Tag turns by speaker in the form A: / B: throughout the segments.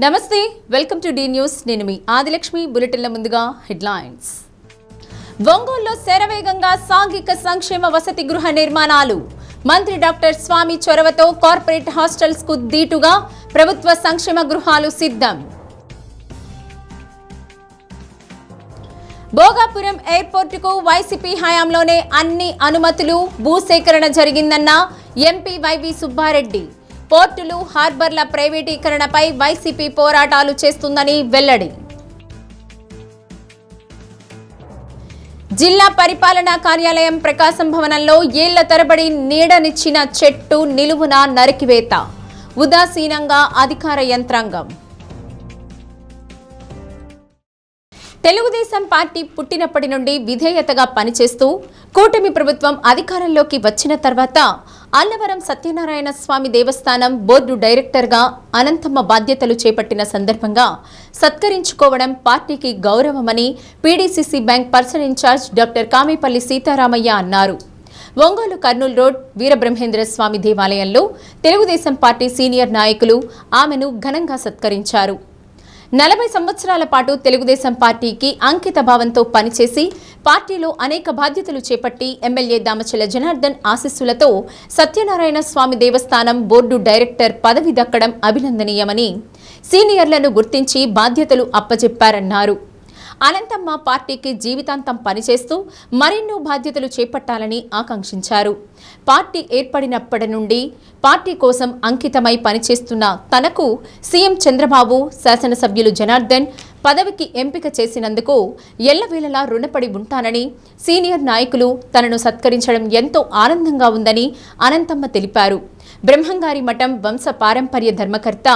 A: నమస్తే, welcome to D news. నేను మీ ఆదిలక్ష్మి. బులెటిన్ల ముందుగా హెడ్లైన్స్. ఒంగోలులో శరవేగంగా సాంఘిక సంక్షేమ వసతి గృహ నిర్మాణాలు. మంత్రి డాక్టర్ స్వామి చొరవతో కార్పొరేట్ హాస్టల్స్ కు దీటుగా ప్రభుత్వ సంక్షేమ గృహాలు సిద్ధం. భోగాపురం ఎయిర్పోర్టుకు వైసీపీ హయాంలోనే అన్ని అనుమతులు, భూసేకరణ జరిగిందన్న ఎంపీ వైవి సుబ్బారెడ్డి. పోర్టులు, హార్బర్ల ప్రైవేటీకరణపై వైసీపీ పోరాటాలు చేస్తుందని వెల్లడి. జిల్లా పరిపాలనా కార్యాలయం ప్రకాశం భవనంలో ఏళ్ల తరబడి నీడనిచ్చిన చెట్టు నిలువున నరికివేత. ఉదాసీనంగా అధికార యంత్రాంగం. తెలుగుదేశం పార్టీ పుట్టినప్పటి నుండి విధేయతగా పనిచేస్తూ కూటమి ప్రభుత్వం అధికారంలోకి వచ్చిన తర్వాత అల్లవరం సత్యనారాయణ స్వామి దేవస్థానం బోర్డు డైరెక్టర్గా అనంతమ్మ బాధ్యతలు చేపట్టిన సందర్భంగా సత్కరించుకోవడం పార్టీకి గౌరవమని PDCC bank personal in charge doctor Kamepalli Seetharamaiah అన్నారు. ఒంగోలు కర్నూలు రోడ్ వీరబ్రహ్మేంద్ర స్వామి దేవాలయంలో తెలుగుదేశం పార్టీ సీనియర్ నాయకులు ఆమెను ఘనంగా సత్కరించారు. 40 సంవత్సరాల పాటు తెలుగుదేశం పార్టీకి అంకిత భావంతో పనిచేసి పార్టీలో అనేక బాధ్యతలు చేపట్టి ఎమ్మెల్యే దామచల జనార్దన్ ఆశీస్సులతో సత్యనారాయణ స్వామి దేవస్థానం బోర్డు డైరెక్టర్ పదవి దక్కడం అభినందనీయమని సీనియర్లను గుర్తించి బాధ్యతలు అప్పచెప్పారన్నారు. అనంతమ్మ పార్టీకి జీవితాంతం పనిచేస్తూ మరెన్నో బాధ్యతలు చేపట్టాలని ఆకాంక్షించారు. పార్టీ ఏర్పడినప్పటి నుండి పార్టీ కోసం అంకితమై పనిచేస్తున్న తనకు సీఎం చంద్రబాబు, శాసనసభ్యులు జనార్దన్ పదవికి ఎంపిక చేసినందుకు ఎల్లవేళలా రుణపడి ఉంటానని, సీనియర్ నాయకులు తనను సత్కరించడం ఎంతో ఆనందంగా ఉందని అనంతమ్మ తెలిపారు. బ్రహ్మంగారి మఠం వంశ పారంపర్య ధర్మకర్త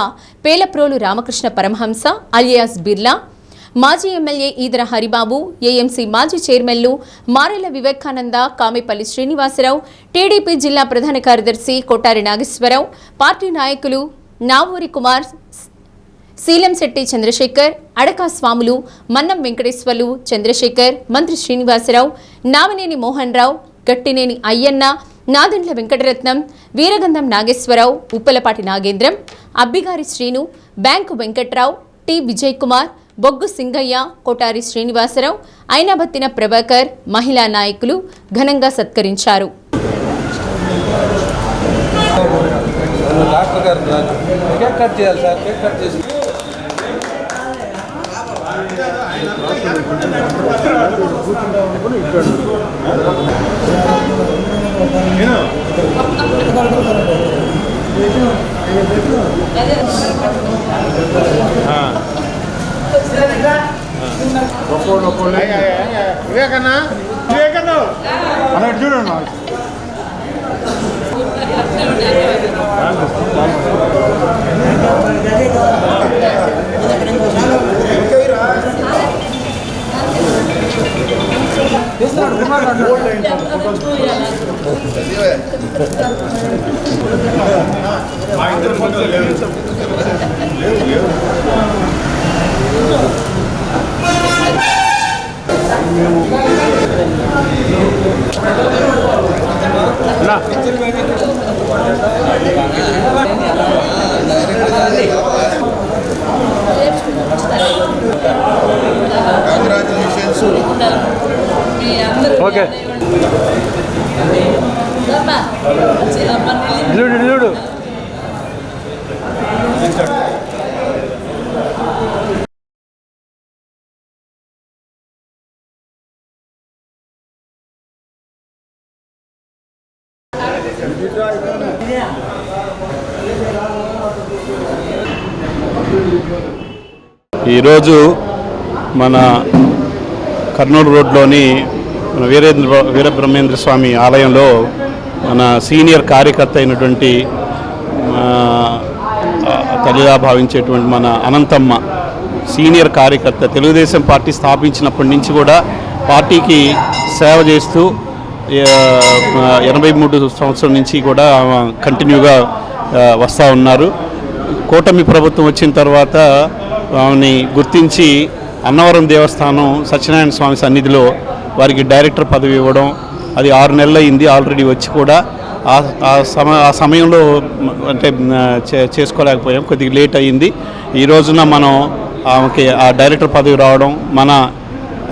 A: పేలప్రోలు రామకృష్ణ పరమహంస అలియాస్ బిర్లా, మాజీ ఎమ్మెల్యే ఈదర హరిబాబు, ఏఎంసీ మాజీ చైర్మన్లు మారెల వివేకానంద, కామేపల్లి శ్రీనివాసరావు, టీడీపీ జిల్లా ప్రధాన కార్యదర్శి కొట్టారి నాగేశ్వరరావు, పార్టీ నాయకులు నావూరి కుమార్, శీలంశెట్టి చంద్రశేఖర్, అడకా స్వాములు, మన్నం వెంకటేశ్వర్లు, చంద్రశేఖర్, మంత్రి శ్రీనివాసరావు, నామినేని మోహన్ రావు, గట్టినేని అయ్యన్న, నాదెండ్ల వెంకటరత్నం, వీరగంధం నాగేశ్వరరావు, ఉప్పలపాటి నాగేంద్రం, అబ్బిగారి శ్రీను, బ్యాంకు వెంకట్రావు, టి విజయ్ కుమార్, బొగ్గు సింగయ్య, కోటారి శ్రీనివాసరావు, ఐనాబత్తిన ప్రభాకర్, మహిళా నాయకులు ఘనంగా సత్కరించారు.
B: వివేకన్నా చూడండి. ఓకే చూడు
C: ఈరోజు మన కర్నూలు రోడ్లోని మన వీరబ్రహ్మేంద్ర స్వామి ఆలయంలో మన సీనియర్ కార్యకర్త అయినటువంటి తల్లిగా భావించేటువంటి మన అనంతమ్మ సీనియర్ కార్యకర్త తెలుగుదేశం పార్టీ స్థాపించినప్పటి నుంచి కూడా పార్టీకి సేవ చేస్తూ 83 సంవత్సరం నుంచి కూడా కంటిన్యూగా వస్తూ ఉన్నారు. కూటమి ప్రభుత్వం వచ్చిన తర్వాత ఆమెని గుర్తించి అన్నవరం దేవస్థానం సత్యనారాయణ స్వామి సన్నిధిలో వారికి డైరెక్టర్ పదవి ఇవ్వడం, అది 6 నెలలు అయింది ఆల్రెడీ వచ్చి కూడా. ఆ సమయంలో అంటే చేసుకోలేకపోయాం, కొద్దిగా లేట్ అయ్యింది. ఈ రోజున మనం ఆమెకి ఆ డైరెక్టర్ పదవి రావడం మన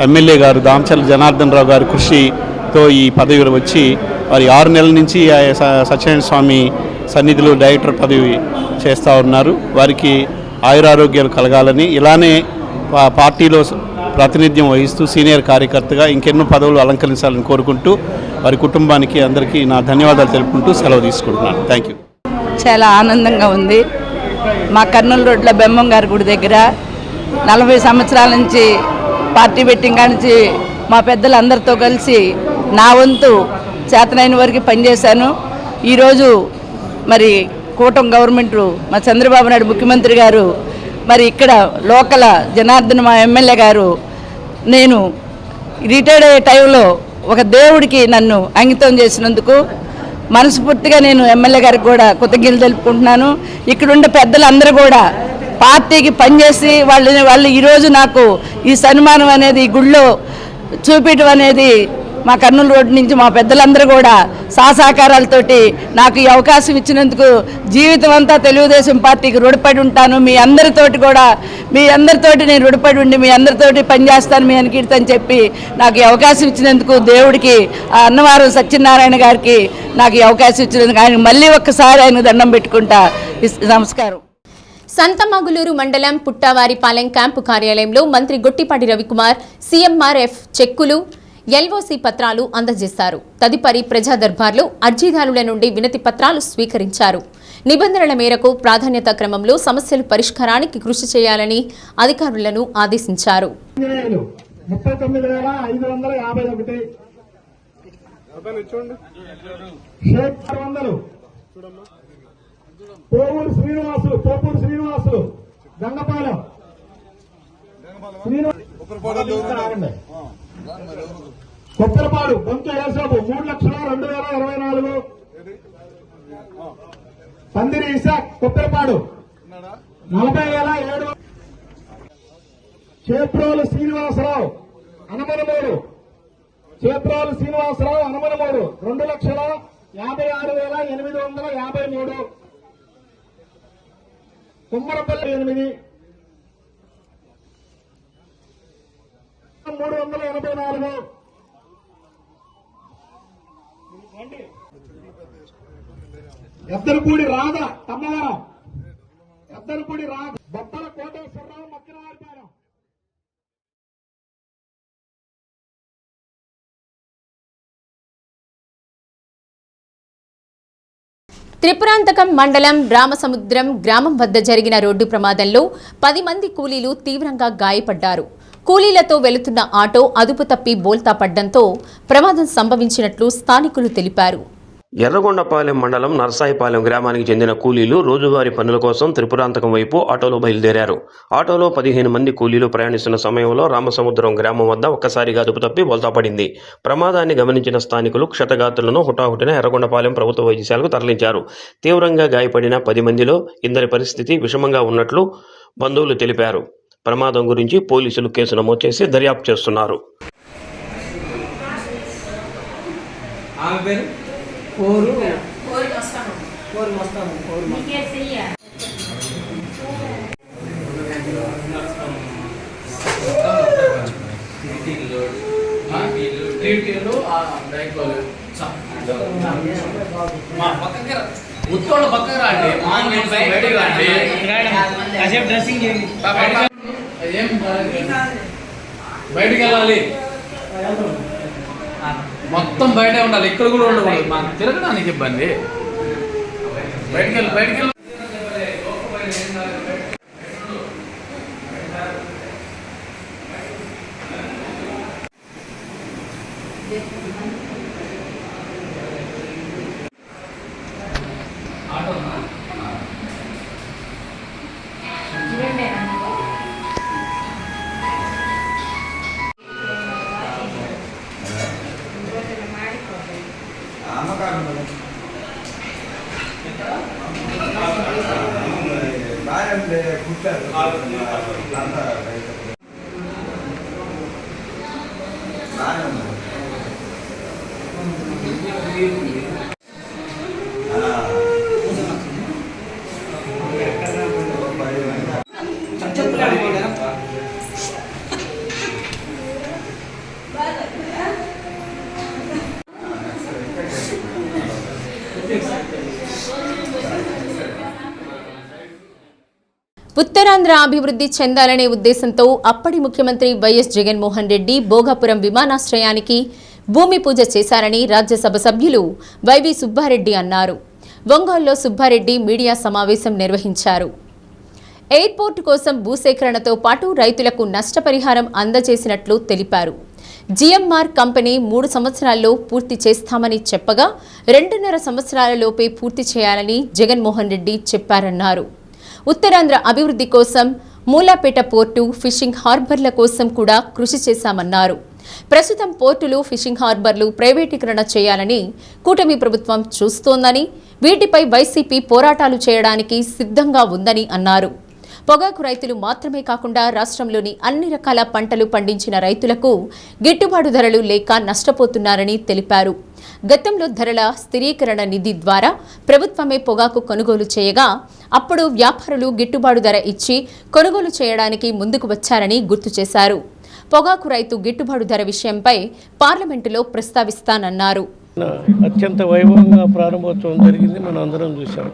C: ఎమ్మెల్యే గారు దామచర్ల జనార్దన్ రావు గారి కృషితో ఈ పదవి వచ్చి వారి 6 నెలల నుంచి సత్యనారాయణ స్వామి సన్నిధిలో డైరెక్టర్ పదవి చేస్తూ ఉన్నారు. వారికి ఆయురారోగ్యాలు కలగాలని, ఇలానే పార్టీలో ప్రాతినిధ్యం వహిస్తూ సీనియర్ కార్యకర్తగా ఇంకెన్నో పదవులు అలంకరించాలని కోరుకుంటూ వారి కుటుంబానికి అందరికీ నా ధన్యవాదాలు తెలుపుకుంటూ సెలవు తీసుకుంటున్నాను. Thank you.
D: చాలా ఆనందంగా ఉంది. మా కర్నూలు రోడ్ల బెమ్మం గారి గుడి దగ్గర 40 సంవత్సరాల నుంచి పార్టీ పెట్టింగ్ నుంచి మా పెద్దలందరితో కలిసి నా వంతు చేతనైన వరకు పనిచేశాను. ఈరోజు మరి కూటమి గవర్నమెంటు మా చంద్రబాబు నాయుడు ముఖ్యమంత్రి గారు, మరి ఇక్కడ లోకల్ జనార్దన్ మా ఎమ్మెల్యే గారు, నేను రిటైర్డ్ అయ్యే టైంలో ఒక దేవుడికి నన్ను అంకితం చేసినందుకు మనస్ఫూర్తిగా నేను ఎమ్మెల్యే గారికి కూడా కృతజ్ఞతలు తెలుపుకుంటున్నాను. ఇక్కడుండే పెద్దలందరూ కూడా పార్టీకి పనిచేసి వాళ్ళు ఈరోజు నాకు ఈ సన్మానం అనేది ఈ గుళ్ళో చూపించడం అనేది మా కర్నూలు రోడ్డు నుంచి మా పెద్దలందరూ కూడా సహకారాలతోటి నాకు ఈ అవకాశం ఇచ్చినందుకు జీవితం అంతా తెలుగుదేశం పార్టీకి రుణపడి ఉంటాను. మీ అందరితోటి నేను రుణపడి ఉండి మీ అందరితోటి పనిచేస్తాను మీ అనికీర్తని చెప్పి నాకు ఈ అవకాశం ఇచ్చినందుకు దేవుడికి, ఆ అన్నవరం సత్యనారాయణ గారికి నాకు ఈ అవకాశం ఇచ్చినందుకు ఆయన మళ్ళీ ఒక్కసారి ఆయన దండం పెట్టుకుంటా. నమస్కారం.
A: సంతమాగులూరు మండలం పుట్టావారిపాలెం క్యాంపు కార్యాలయంలో మంత్రి గొట్టిపాటి రవికుమార్ సీఎంఆర్ఎఫ్ చెక్కులు, ఎల్ఓసి పత్రాలు అందజేశారు. తదుపరి ప్రజా దర్బార్లో అర్జీదారుల నుండి వినతి పత్రాలు స్వీకరించారు. నిబంధనల మేరకు ప్రాధాన్యత క్రమంలో సమస్యలు పరిష్కారానికి కృషి చేయాలని అధికారులను ఆదేశించారు.
B: పోపూరు శ్రీనివాసులు గంగపాలెం కొత్తలపాడు బొంత ఏసాబు 3,02,024. పందిరి ఇసాక్ కొత్తలపాడు 40,700. చేప్రోలు శ్రీనివాసరావు అనమనమూరు 2,56,853. కుమ్మరపల్లి 8 384. ఎద్దరపూడి రాధ తమ్మవరం, ఎద్దరపూడి రాధ బొట్టల కోటేశ్వరరావు మక్కినవారిపాలెం.
A: త్రిపురాంతకం మండలం రామసముద్రం గ్రామం వద్ద జరిగిన రోడ్డు ప్రమాదంలో 10 మంది కూలీలు తీవ్రంగా గాయపడ్డారు. కూలీలతో వెళుతున్న ఆటో అదుపు తప్పి బోల్తా పడ్డంతో ప్రమాదం సంభవించినట్లు స్థానికులు తెలిపారు.
E: ఎర్రగొండపాలెం మండలం నర్సాయిపాలెం గ్రామానికి చెందిన కూలీలు రోజువారీ పనుల కోసం త్రిపురాంతకం వైపు ఆటోలో బయలుదేరారు. ఆటోలో 15 మంది కూలీలు ప్రయాణిస్తున్న సమయంలో రామసముద్రం గ్రామం వద్ద ఒక్కసారిగా అదుపు తప్పి బోల్తాపడింది. ప్రమాదాన్ని గమనించిన స్థానికులు క్షతగాత్రులను హుటాహుటిన ఎర్రగొండపాలెం ప్రభుత్వ వైద్యశాలకు తరలించారు. తీవ్రంగా గాయపడిన 10 మందిలో ఇందరి పరిస్థితి విషమంగా ఉన్నట్లు బంధువులు తెలిపారు. ప్రమాదం గురించి పోలీసులు కేసు నమోదు చేసి దర్యాప్తు చేస్తున్నారు.
F: ఉత్తోళ్ళ పక్కన రండి, బయటికి వెళ్ళాలి, మొత్తం బయటే ఉండాలి, ఇక్కడ కూడా ఉండకూడదు, మాకు తిరగడానికి ఇబ్బంది. బయటికి వెళ్ళి
A: ఉత్తరాంధ్ర అభివృద్ధి చెందాలనే ఉద్దేశంతో అప్పటి ముఖ్యమంత్రి వైఎస్ జగన్మోహన్ రెడ్డి భోగాపురం విమానాశ్రయానికి భూమి పూజ చేశారని రాజ్యసభ సభ్యులు వైవి సుబ్బారెడ్డి అన్నారు. ఒంగోలులో సుబ్బారెడ్డి మీడియా సమావేశం నిర్వహించారు. ఎయిర్పోర్టు కోసం భూసేకరణతో పాటు రైతులకు నష్టపరిహారం అందజేసినట్లు తెలిపారు. జిఎంఆర్ కంపెనీ 3 సంవత్సరాల్లో పూర్తి చేస్తామని చెప్పగా 2.5 సంవత్సరాలలోపే పూర్తి చేయాలని జగన్మోహన్ రెడ్డి చెప్పారన్నారు. ఉత్తరాంధ్ర అభివృద్ధి కోసం మూలాపేట పోర్టు, ఫిషింగ్ హార్బర్ల కోసం కూడా కృషి చేశామన్నారు. ప్రస్తుతం పోర్టులు, ఫిషింగ్ హార్బర్లు ప్రైవేటీకరణ చేయాలని కూటమి ప్రభుత్వం చూస్తోందని, వీటిపై వైసీపీ పోరాటాలు చేయడానికి సిద్ధంగా ఉందని అన్నారు. పొగాకు రైతులు మాత్రమే కాకుండా రాష్ట్రంలోని అన్ని రకాల పంటలు పండించిన రైతులకు గిట్టుబాటు ధరలు లేక నష్టపోతున్నారని తెలిపారు. గతంలో ధరల స్థిరీకరణ నిధి ద్వారా ప్రభుత్వమే పొగాకు కొనుగోలు చేయగా అప్పుడు వ్యాపారులు గిట్టుబాటు ధర ఇచ్చి కొనుగోలు చేయడానికి ముందుకు వచ్చారని గుర్తు చేశారు. పొగాకు రైతు గిట్టుబాటు ధర విషయంపై పార్లమెంటులో ప్రస్తావిస్తానన్నారు.
G: అత్యంత వైభవంగా ప్రారంభోత్సవం జరిగింది, మనం అందరం చూసాం.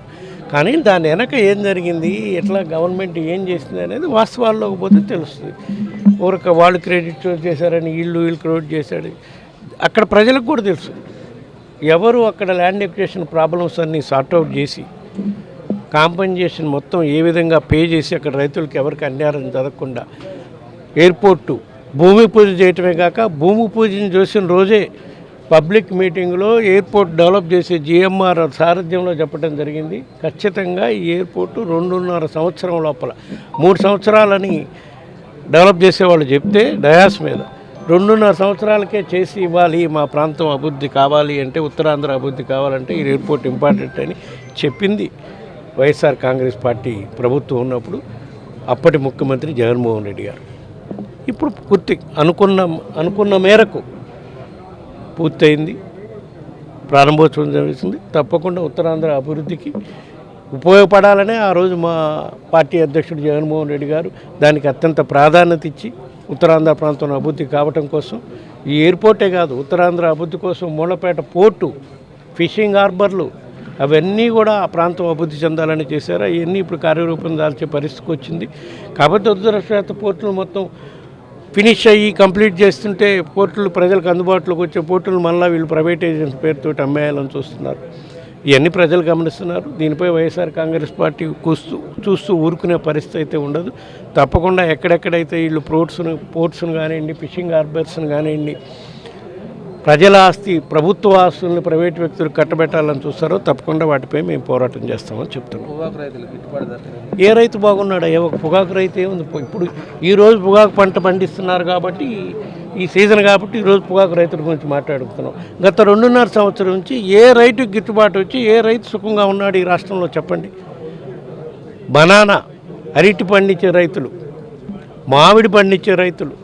G: కానీ దాని వెనక ఏం జరిగింది, ఎట్లా గవర్నమెంట్ ఏం చేసింది అనేది వాస్తవాల్లోకి పోతే తెలుస్తుంది. ఊరక వాళ్ళు క్రెడిట్ చేశారని వీళ్ళు క్రెడిట్ చేశాడు. అక్కడ ప్రజలకు కూడా తెలుసు ఎవరు అక్కడ ల్యాండ్ ఎక్విజిషన్ ప్రాబ్లమ్స్ అన్నీ సార్ట్అవుట్ చేసి కాంపెన్సేషన్ మొత్తం ఏ విధంగా పే చేసి అక్కడ రైతులకు ఎవరికి అన్యాయం జరగకుండా ఎయిర్పోర్టు భూమి పూజ చేయటమే కాక భూమి పూజను చూసిన రోజే పబ్లిక్ మీటింగ్లో ఎయిర్పోర్ట్ డెవలప్ చేసే జిఎంఆర్ సారథ్యంలో చెప్పడం జరిగింది. ఖచ్చితంగా ఈ ఎయిర్పోర్టు 2.5 సంవత్సరం లోపల 3 సంవత్సరాలని డెవలప్ చేసేవాళ్ళు చెప్తే డయాస్ మీద 2.5 సంవత్సరాలకే చేసి ఇవ్వాలి, మా ప్రాంతం అభివృద్ధి కావాలి అంటే, ఉత్తరాంధ్ర అభివృద్ధి కావాలంటే ఈ ఎయిర్పోర్ట్ ఇంపార్టెంట్ అని చెప్పింది వైఎస్ఆర్ కాంగ్రెస్ పార్టీ ప్రభుత్వం ఉన్నప్పుడు అప్పటి ముఖ్యమంత్రి జగన్మోహన్ రెడ్డి గారు. ఇప్పుడు పూర్తి అనుకున్న మేరకు పూర్తయింది, ప్రారంభోత్సవం జరుగుతుంది. తప్పకుండా ఉత్తరాంధ్ర అభివృద్ధికి ఉపయోగపడాలనే ఆ రోజు మా పార్టీ అధ్యక్షుడు జగన్మోహన్ రెడ్డి గారు దానికి అత్యంత ప్రాధాన్యత ఇచ్చి ఉత్తరాంధ్ర ప్రాంతంలో అభివృద్ధి కావటం కోసం ఈ ఎయిర్పోర్టే కాదు, ఉత్తరాంధ్ర అభివృద్ధి కోసం మూలపేట పోర్టు, ఫిషింగ్ హార్బర్లు అవన్నీ కూడా ఆ ప్రాంతం అభివృద్ధి చెందాలని చేశారు. అవన్నీ ఇప్పుడు కార్యరూపం దాల్చే పరిస్థితికి వచ్చింది. కాబట్టి ఉత్తరాంధ్ర పోర్టులు మొత్తం ఫినిష్ అయ్యి కంప్లీట్ చేస్తుంటే పోర్టులు ప్రజలకు అందుబాటులోకి వచ్చే పోర్టులు మళ్ళీ వీళ్ళు ప్రైవేటైజేషన్ పేరుతో అమ్మేయాలని చూస్తున్నారు. ఇవన్నీ ప్రజలు గమనిస్తున్నారు. దీనిపై వైఎస్ఆర్ కాంగ్రెస్ పార్టీ చూస్తూ ఊరుకునే పరిస్థితి అయితే ఉండదు. తప్పకుండా ఎక్కడెక్కడైతే వీళ్ళు పోర్ట్స్ను కానివ్వండి, ఫిషింగ్ హార్బర్స్ను కానివ్వండి, ప్రజల ఆస్తి, ప్రభుత్వ ఆస్తులను ప్రైవేట్ వ్యక్తులు కట్టబెట్టాలని చూస్తారో తప్పకుండా వాటిపై మేము పోరాటం చేస్తామని చెప్తున్నాం. ఏ రైతు బాగున్నాడా? ఒక పొగాకు రైతు ఏముంది? ఇప్పుడు ఈరోజు పొగాకు పంట పండిస్తున్నారు కాబట్టి, ఈ సీజన్ కాబట్టి ఈరోజు పొగాకు రైతుల గురించి మాట్లాడుతున్నాం. గత 2.5 సంవత్సరం నుంచి ఏ రైతుకి గిట్టుబాటు వచ్చి ఏ రైతు సుఖంగా ఉన్నాడు ఈ రాష్ట్రంలో చెప్పండి? బనానా, అరటి పండించే రైతులు, మామిడి పండించే రైతులు,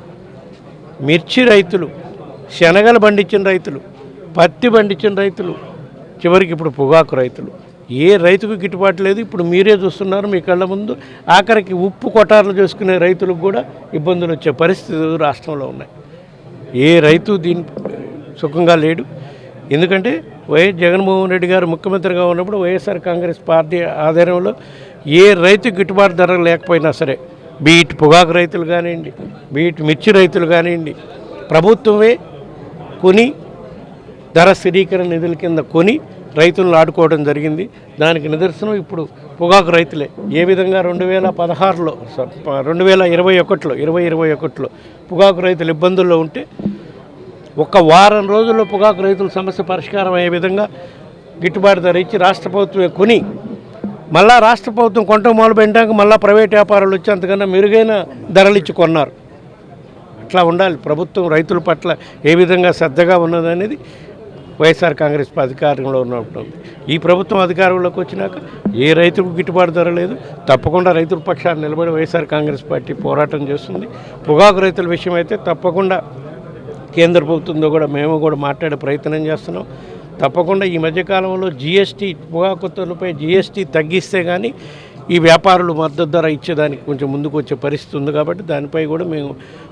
G: మిర్చి రైతులు, శనగలు పండించిన రైతులు, పత్తి పండించిన రైతులు, చివరికి ఇప్పుడు పొగాకు రైతులు, ఏ రైతుకు గిట్టుబాటు లేదు. ఇప్పుడు మీరే చూస్తున్నారు మీ కళ్ళ ముందు. ఆఖరికి ఉప్పు కొటార్లు చేసుకునే రైతులకు కూడా ఇబ్బందులు వచ్చే పరిస్థితులు రాష్ట్రంలో ఉన్నాయి. ఏ రైతు దీని సుఖంగా లేడు. ఎందుకంటే వైఎస్ జగన్మోహన్ రెడ్డి గారు ముఖ్యమంత్రిగా ఉన్నప్పుడు వైఎస్ఆర్ కాంగ్రెస్ పార్టీ ఆధ్వర్యంలో ఏ రైతు గిట్టుబాటు ధర లేకపోయినా సరే, బీట్ పొగాకు రైతులు కానివ్వండి, బీట్ మిర్చి రైతులు కానివ్వండి, ప్రభుత్వమే కొని ధర స్థిరీకరణ నిధుల కింద కొని రైతులను ఆడుకోవడం జరిగింది. దానికి నిదర్శనం ఇప్పుడు పొగాకు రైతులే. ఏ విధంగా 2016లో 2021లో పొగాకు రైతులు ఇబ్బందుల్లో ఉంటే ఒక వారం రోజుల్లో పొగాకు రైతుల సమస్య పరిష్కారం అయ్యే విధంగా గిట్టుబాటు ధర ఇచ్చి రాష్ట్ర ప్రభుత్వమే కొని మళ్ళా రాష్ట్ర ప్రభుత్వం కొంట మొదలుపెట్టాక మళ్ళీ ప్రైవేట్ వ్యాపారాలు వచ్చి అంతకన్నా మెరుగైన ధరలు ఇచ్చి కొన్నారు. అట్లా ఉండాలి. ప్రభుత్వం రైతుల పట్ల ఏ విధంగా శ్రద్ధగా ఉన్నదనేది వైఎస్ఆర్ కాంగ్రెస్ అధికారంలో ఉన్నప్పుడు. ఈ ప్రభుత్వం అధికారంలోకి వచ్చినాక ఏ రైతుకు గిట్టుబాటు ధర లేదు. తప్పకుండా రైతుల పక్షాన్ని నిలబడి వైఎస్ఆర్ కాంగ్రెస్ పార్టీ పోరాటం చేస్తుంది. పొగాకు రైతుల విషయం అయితే తప్పకుండా కేంద్ర ప్రభుత్వంతో కూడా మేము కూడా మాట్లాడే ప్రయత్నం చేస్తున్నాం. తప్పకుండా ఈ మధ్యకాలంలో జిఎస్టీ, పొగాకులపై జిఎస్టీ తగ్గిస్తే కానీ ఈ వ్యాపారులు మద్దతు ధర ఇచ్చేదానికి కొంచెం ముందుకు వచ్చే పరిస్థితి ఉంది. కాబట్టి దానిపై కూడా మేము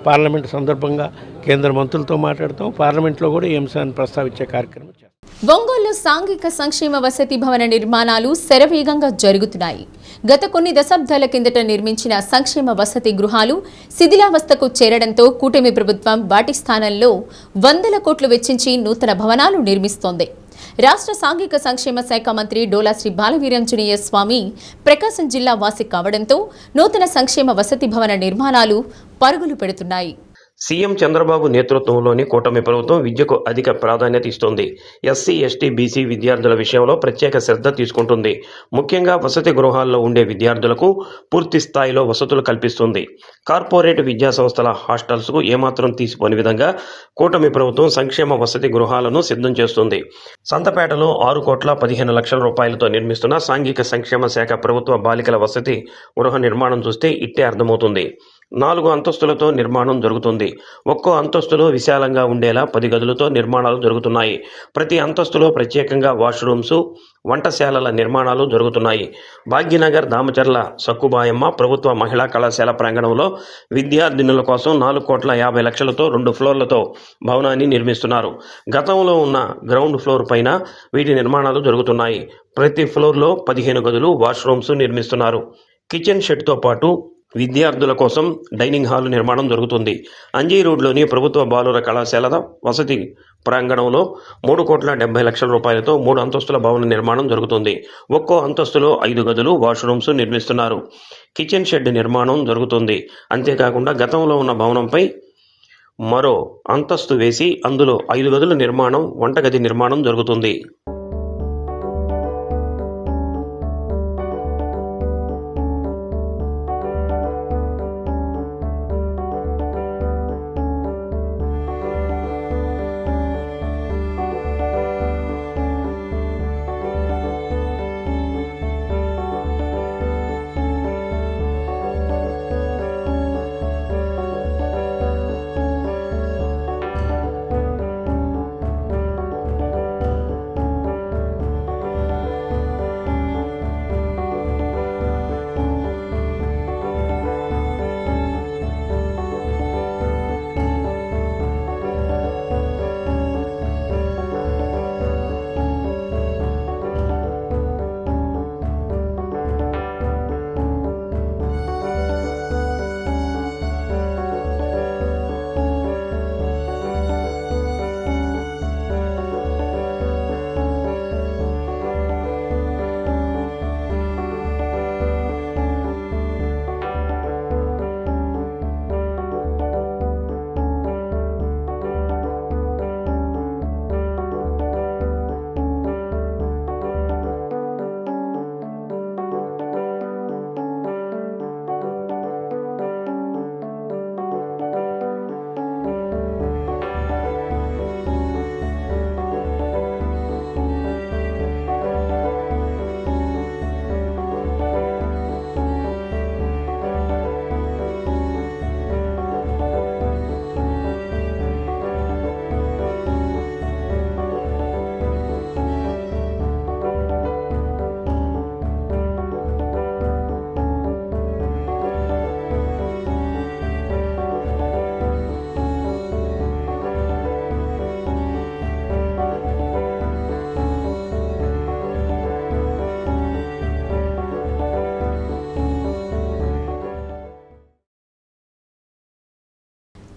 G: పార్లమెంట్ సందర్భంగా కేంద్ర మంత్రులతో మాట్లాడతాం. పార్లమెంట్లో కూడా ఈ అంశాన్ని ప్రస్తావించే కార్యక్రమం చేస్తాం.
A: ఒంగోలులో సాంఘిక సంక్షేమ వసతి భవన నిర్మాణాలు శరవేగంగా జరుగుతున్నాయి. గత కొన్ని దశాబ్దాల కిందట నిర్మించిన సంక్షేమ వసతి గృహాలు శిథిలావస్థకు చేరడంతో కూటమి ప్రభుత్వం వాటి స్థానంలో 100 కోట్లు వెచ్చించి నూతన భవనాలు నిర్మిస్తోంది. రాష్ట్ర సాంఘిక సంక్షేమ శాఖ మంత్రి డోలా శ్రీ బాలవీరాంజనేయ స్వామి ప్రకాశం జిల్లా వాసి కావడంతో నూతన సంక్షేమ వసతి భవన నిర్మాణాలు పరుగులు పెడుతున్నాయి.
E: సీఎం చంద్రబాబు నేతృత్వంలోని కూటమి ప్రభుత్వం విద్యకు అధిక ప్రాధాన్యత ఇస్తోంది. ఎస్సీ, ఎస్టీ, బీసీ విద్యార్థుల విషయంలో ప్రత్యేక శ్రద్ధ తీసుకుంటుంది. ముఖ్యంగా వసతి గృహాల్లో ఉండే విద్యార్థులకు పూర్తి స్థాయిలో వసతులు కల్పిస్తుంది. కార్పొరేట్ విద్యా సంస్థల హాస్టల్స్కు ఏమాత్రం తీసిపోని విధంగా కూటమి ప్రభుత్వం సంక్షేమ వసతి గృహాలను సిద్ధం చేస్తుంది. సంతపేటలో 6,15,00,000 రూపాయలతో నిర్మిస్తున్న సాంఘిక సంక్షేమ శాఖ ప్రభుత్వ బాలికల వసతి గృహ నిర్మాణం చూస్తే ఇట్టే అర్థమవుతుంది. 4 అంతస్తులతో నిర్మాణం జరుగుతుంది. ఒక్కో అంతస్తులో విశాలంగా ఉండేలా 10 గదులతో నిర్మాణాలు జరుగుతున్నాయి. ప్రతి అంతస్తులో ప్రత్యేకంగా వాష్రూమ్స్, వంటశాలల నిర్మాణాలు జరుగుతున్నాయి. భాగ్యనగర్ దామచర్ల సక్కుబాయమ్మ ప్రభుత్వ మహిళా కళాశాల ప్రాంగణంలో విద్యార్థినుల కోసం 4,50,00,000తో 2 ఫ్లోర్లతో భవనాన్ని నిర్మిస్తున్నారు. గతంలో ఉన్న గ్రౌండ్ ఫ్లోర్ పైన వీటి నిర్మాణాలు జరుగుతున్నాయి. ప్రతి ఫ్లోర్లో 15 గదులు, వాష్రూమ్స్ నిర్మిస్తున్నారు. కిచెన్ షెడ్తో పాటు విద్యార్థుల కోసం డైనింగ్ హాల్ నిర్మాణం జరుగుతుంది. అంజీ రోడ్లోని ప్రభుత్వ బాలుర కళాశాల వసతి ప్రాంగణంలో 3,70,00,000 రూపాయలతో 3 అంతస్తుల భవన నిర్మాణం జరుగుతుంది. ఒక్కో అంతస్తులో 5 గదులు, వాష్రూమ్స్ నిర్మిస్తున్నారు. కిచెన్ షెడ్ నిర్మాణం జరుగుతుంది. అంతేకాకుండా గతంలో ఉన్న భవనంపై మరో అంతస్తు వేసి అందులో 5 గదుల నిర్మాణం, వంటగది నిర్మాణం జరుగుతుంది.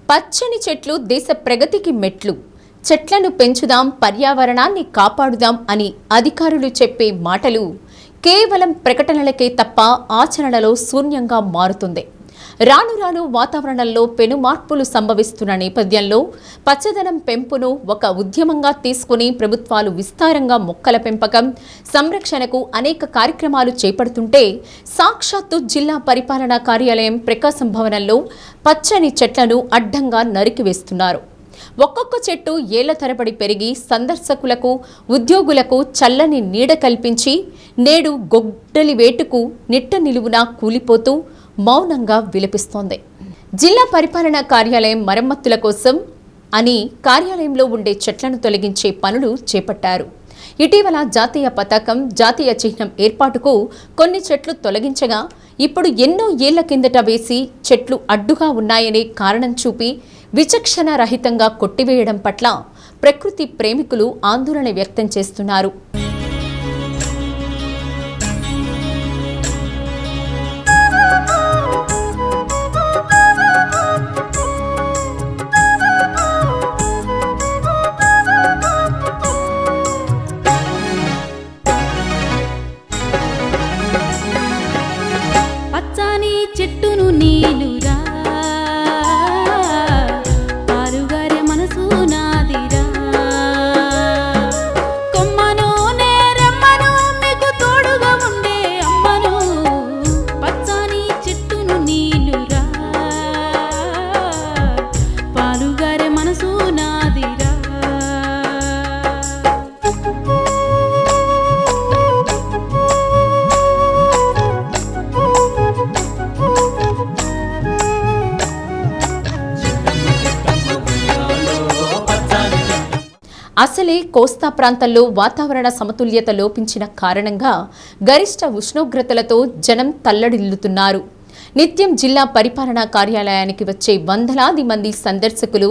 A: పచ్చని చెట్లు దేశ ప్రగతికి మెట్లు. చెట్లను పెంచుదాం, పర్యావరణాన్ని కాపాడుదాం అని అధికారులు చెప్పే మాటలు కేవలం ప్రకటనలకే తప్ప ఆచరణలో శూన్యంగా మారుతుంది. రాను రాను వాతావరణంలో పెను మార్పులు సంభవిస్తున్న నేపథ్యంలో పచ్చదనం పెంపును ఒక ఉద్యమంగా తీసుకుని ప్రభుత్వాలు విస్తారంగా మొక్కల పెంపకం, సంరక్షణకు అనేక కార్యక్రమాలు చేపడుతుంటే సాక్షాత్తు జిల్లా పరిపాలనా కార్యాలయం ప్రకాశం భవనంలో పచ్చని చెట్లను అడ్డంగా నరికివేస్తున్నారు. ఒక్కొక్క చెట్టు ఏళ్ల తరబడి పెరిగి సందర్శకులకు, ఉద్యోగులకు చల్లని నీడ కల్పించి నేడు గొడ్డలి వేటుకు నిట్ట నిలువునా కూలిపోతూ మౌనంగా విలపిస్తోంది. జిల్లా పరిపాలనా కార్యాలయం మరమ్మతుల కోసం అని కార్యాలయంలో ఉండే చెట్లను తొలగించే పనులు చేపట్టారు. ఇటీవల జాతీయ పతాకం, జాతీయ చిహ్నం ఏర్పాటుకు కొన్ని చెట్లు తొలగించగా ఇప్పుడు ఎన్నో ఏళ్ల కిందట వేసి చెట్లు అడ్డుగా ఉన్నాయనే కారణం చూపి విచక్షణ రహితంగా కొట్టివేయడం పట్ల ప్రకృతి ప్రేమికులు ఆందోళన వ్యక్తం చేస్తున్నారు.
H: చెట్టును నీలురా పారుగారే మనసు నాదిరా కొమ్మను నేరమ్మను మీకు తోడుగా ఉండే అమ్మను పచ్చని చెట్టును నీలురా పారుగారే మనసు నాదిరా
A: అసలే కోస్తా ప్రాంతాల్లో వాతావరణ సమతుల్యత లోపించిన కారణంగా గరిష్ట ఉష్ణోగ్రతలతో జనం తల్లడిల్లుతున్నారు. నిత్యం జిల్లా పరిపాలనా కార్యాలయానికి వచ్చే వందలాది మంది సందర్శకులు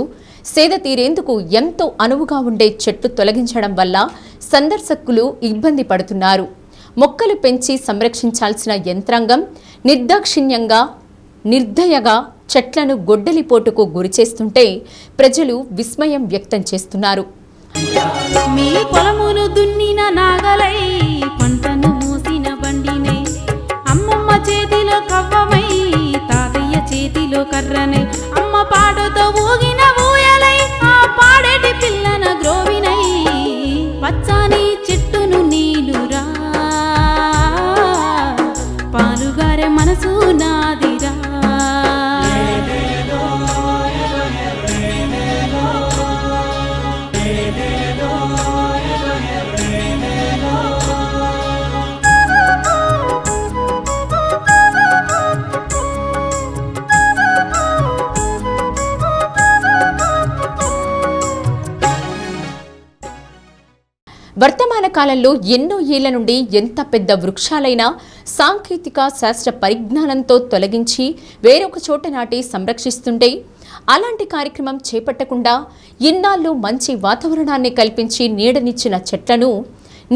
A: సేద తీరేందుకు ఎంతో అనువుగా ఉండే చెట్లు తొలగించడం వల్ల సందర్శకులు ఇబ్బంది పడుతున్నారు. మొక్కలు పెంచి సంరక్షించాల్సిన యంత్రాంగం నిర్దయగా చెట్లను గొడ్డలిపోటుకు గురిచేస్తుంటే ప్రజలు విస్మయం వ్యక్తం చేస్తున్నారు.
H: మీ పొలమును దున్నిన నాగలై పంటను మోసిన బండినై అమ్మమ్మ చేతిలో కవ్వమై తాతయ్య చేతిలో కర్రనై అమ్మ పాటతో ఊగిన ఊయలై ఆ పాడేటి పిల్లన గ్రోవినై పచ్చని చెట్టును నీలురా పాలుగారే మనసు నాదిరా
A: వర్తమాన కాలంలో ఎన్నో ఏళ్ల నుండి ఎంత పెద్ద వృక్షాలైనా సాంకేతిక శాస్త్ర పరిజ్ఞానంతో తొలగించి వేరొక చోట నాటి సంరక్షిస్తుంటే అలాంటి కార్యక్రమం చేపట్టకుండా ఇన్నాళ్ళు మంచి వాతావరణాన్ని కల్పించి నీడనిచ్చిన చెట్లను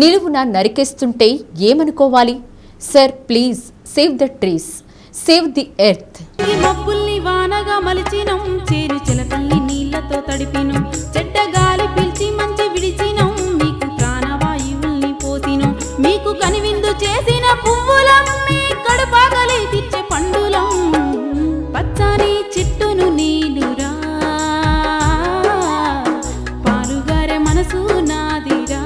A: నిలువున నరికేస్తుంటే ఏమనుకోవాలి? Sir, please save the trees, save the earth.
H: మబ్బుల్ని వానగా మలిచినం, చేరు చిలకల్ని నీళ్లతో తడిపినం, చెడ్డ గాలి పిలిచి మంచి విడిచినం, మీకు ప్రాణవాయువుల్ని పోసినం, మీకు కనివిందు చేసిన పువ్వులం, మీ కడుపాగలి తీర్చే పండులం, పచ్చని చెట్టును నీలురా పాలుగారే మనసు నాదిరా.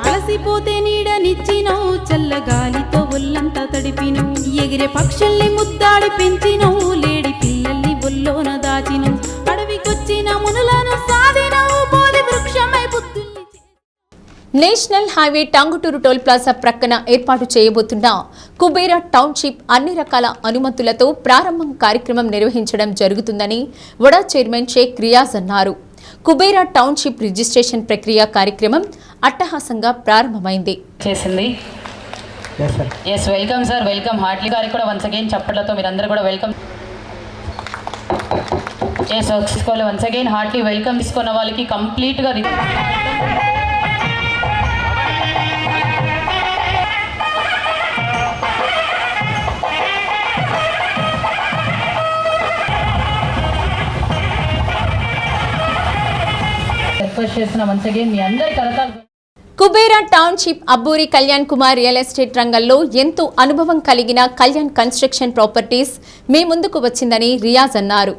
H: అలసిపోతే నీడనిచ్చినవు, చల్లగాలితో ఒళ్ళంతా తడిపినవు, ఎగిరే పక్షుల్ని ముద్దాడి పెంచినవు, లేడి పిల్లల్ని ఒల్లోన దాచినవు, అడవికొచ్చిన మునులను సాధినవు, బోధి వృక్షమై బుద్ధుల్ని.
A: నేషనల్ హైవే టాంగుటూరు టోల్ ప్లాజా ప్రక్కన ఏర్పాటు చేయబోతున్న కుబేరా టౌన్షిప్ అన్ని రకాల అనుమతులతో ప్రారంభం కార్యక్రమం నిర్వహించడం జరుగుతుందని వడా చైర్మన్ షేక్ రియాజ్ అన్నారు. కుబేరా టౌన్షిప్ రిజిస్ట్రేషన్ ప్రక్రియ కార్యక్రమం అట్టహాసంగా ప్రారంభమైంది.
I: వెల్కమ్ సార్, వెల్కమ్ హార్ట్లీ గారికి కూడా వన్స్ అగైన్ చప్పట్లతో మీరందరూ కూడా వెల్కమ్. తీసుకోవాలి వన్స్ అగైన్ హార్ట్లీ వెల్కమ్. తీసుకున్న వాళ్ళకి కంప్లీట్గా రిక్వెస్ట్ చేస్తున్న వన్స్ అగైన్ మీ అందరి కరతాలు.
A: Kubera township Abburi Kalyan Kumar real estate రంగంలో ఎంతో అనుభవం కలిగిన కళ్యాణ్ కన్స్ట్రక్షన్ ప్రాపర్టీస్ మీ ముందుకు వచ్చిందని రియాజ్ అన్నారు.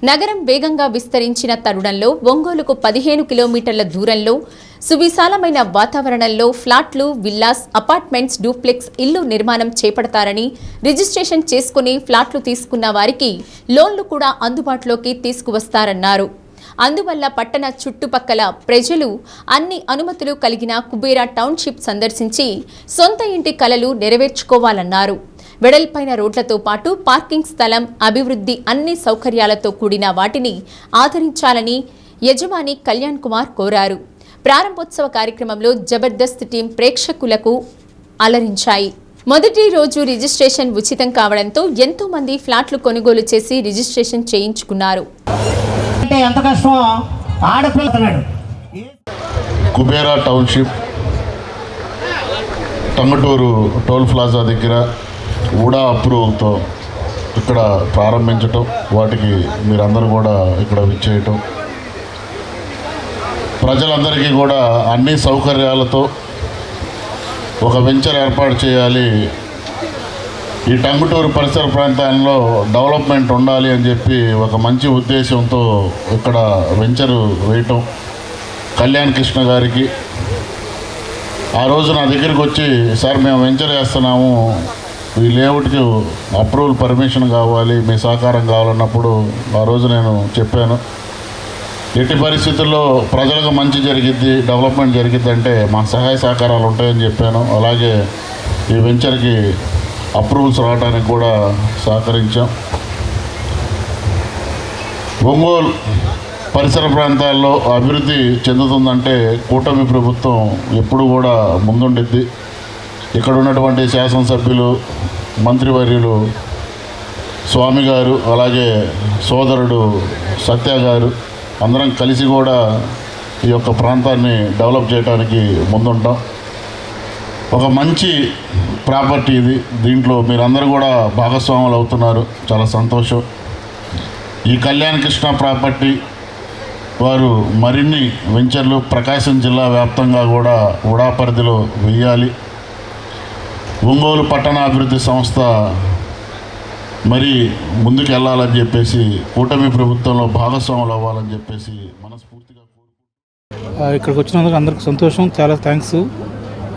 A: నగరం వేగంగా విస్తరించిన తరుణంలో ఒంగోలుకు 15 కిలోమీటర్ల దూరంలో సువిశాలమైన వాతావరణంలో ఫ్లాట్లు, విల్లాస్, అపార్ట్మెంట్స్, డూప్లెక్స్ ఇల్లు నిర్మాణం చేపడతారని, రిజిస్ట్రేషన్ చేసుకుని ఫ్లాట్లు తీసుకున్న వారికి లోన్లు కూడా అందుబాటులోకి తీసుకువస్తారన్నారు. అందువల్ల పట్టణ చుట్టుపక్కల ప్రజలు అన్ని అనుమతులు కలిగిన కుబేరా టౌన్షిప్ సందర్శించి సొంత ఇంటి కలలు నెరవేర్చుకోవాలన్నారు. వెడల్పైన రోడ్లతో పాటు పార్కింగ్ స్థలం, అభివృద్ధి, అన్ని సౌకర్యాలతో కూడిన వాటిని ఆదరించాలని యజమాని కళ్యాణ్ కుమార్ కోరారు. ప్రారంభోత్సవ కార్యక్రమంలో జబర్దస్త్ టీం ప్రేక్షకులకు అలరించాయి. మొదటి రోజు రిజిస్ట్రేషన్ ఉచితం కావడంతో ఎంతో మంది ఫ్లాట్లు కొనుగోలు చేసి రిజిస్ట్రేషన్ చేయించుకున్నారు.
B: ఎంత కష్టం ఆడపిల్లతున్నాడు.
J: Kubera township Tanguturu toll plaza దగ్గర ఊడా అప్రూవల్తో ఇక్కడ ప్రారంభించటం, వాటికి మీరందరూ కూడా ఇక్కడ విచ్చేయటం, ప్రజలందరికీ కూడా అన్ని సౌకర్యాలతో ఒక వెంచర్ ఏర్పాటు చేయాలి, ఈ టంగుటూరు పరిసర ప్రాంతాల్లో డెవలప్మెంట్ ఉండాలి అని చెప్పి ఒక మంచి ఉద్దేశంతో ఇక్కడ వెంచర్ వేయటం. కళ్యాణ్ కృష్ణ గారికి ఆ రోజు నా దగ్గరికి వచ్చి, సార్ మేము వెంచర్ వేస్తున్నాము, ఈ లేఅవుట్కి అప్రూవల్ పర్మిషన్ కావాలి, మీ సహకారం కావాలన్నప్పుడు ఆ రోజు నేను చెప్పాను, ఎట్టి పరిస్థితుల్లో ప్రజలకు మంచి జరిగిద్ది, డెవలప్మెంట్ జరిగిద్ది అంటే మా సహాయ సహకారాలు ఉంటాయని చెప్పాను. అలాగే ఈ వెంచర్కి అప్రూవల్స్ రావడానికి కూడా సహకరించాం. ఒంగోలు పరిసర ప్రాంతాల్లో అభివృద్ధి చెందుతుందంటే కూటమి ప్రభుత్వం ఎప్పుడు కూడా ముందుండిద్ది. ఇక్కడ ఉన్నటువంటి శాసనసభ్యులు, మంత్రివర్యులు స్వామి గారు, అలాగే సోదరుడు సత్య గారు అందరం కలిసి కూడా ఈ యొక్క ప్రాంతాన్ని డెవలప్ చేయడానికి ముందుంటాం. ఒక మంచి ప్రాపర్టీ ఇది, దీంట్లో మీరందరూ కూడా భాగస్వాములు అవుతున్నారు, చాలా సంతోషం. ఈ కళ్యాణ్ కృష్ణ ప్రాపర్టీ వారు మరిన్ని వెంచర్లు ప్రకాశం జిల్లా వ్యాప్తంగా కూడా ఉడా పరిధిలో వేయాలి. ఒంగోలు పట్టణాభివృద్ధి సంస్థ మరి ముందుకు వెళ్ళాలని చెప్పేసి, కూటమి ప్రభుత్వంలో భాగస్వాములు అవ్వాలని చెప్పేసి మనస్ఫూర్తిగా
K: ఇక్కడికి వచ్చినందుకు అందరికీ సంతోషం, చాలా థ్యాంక్స్.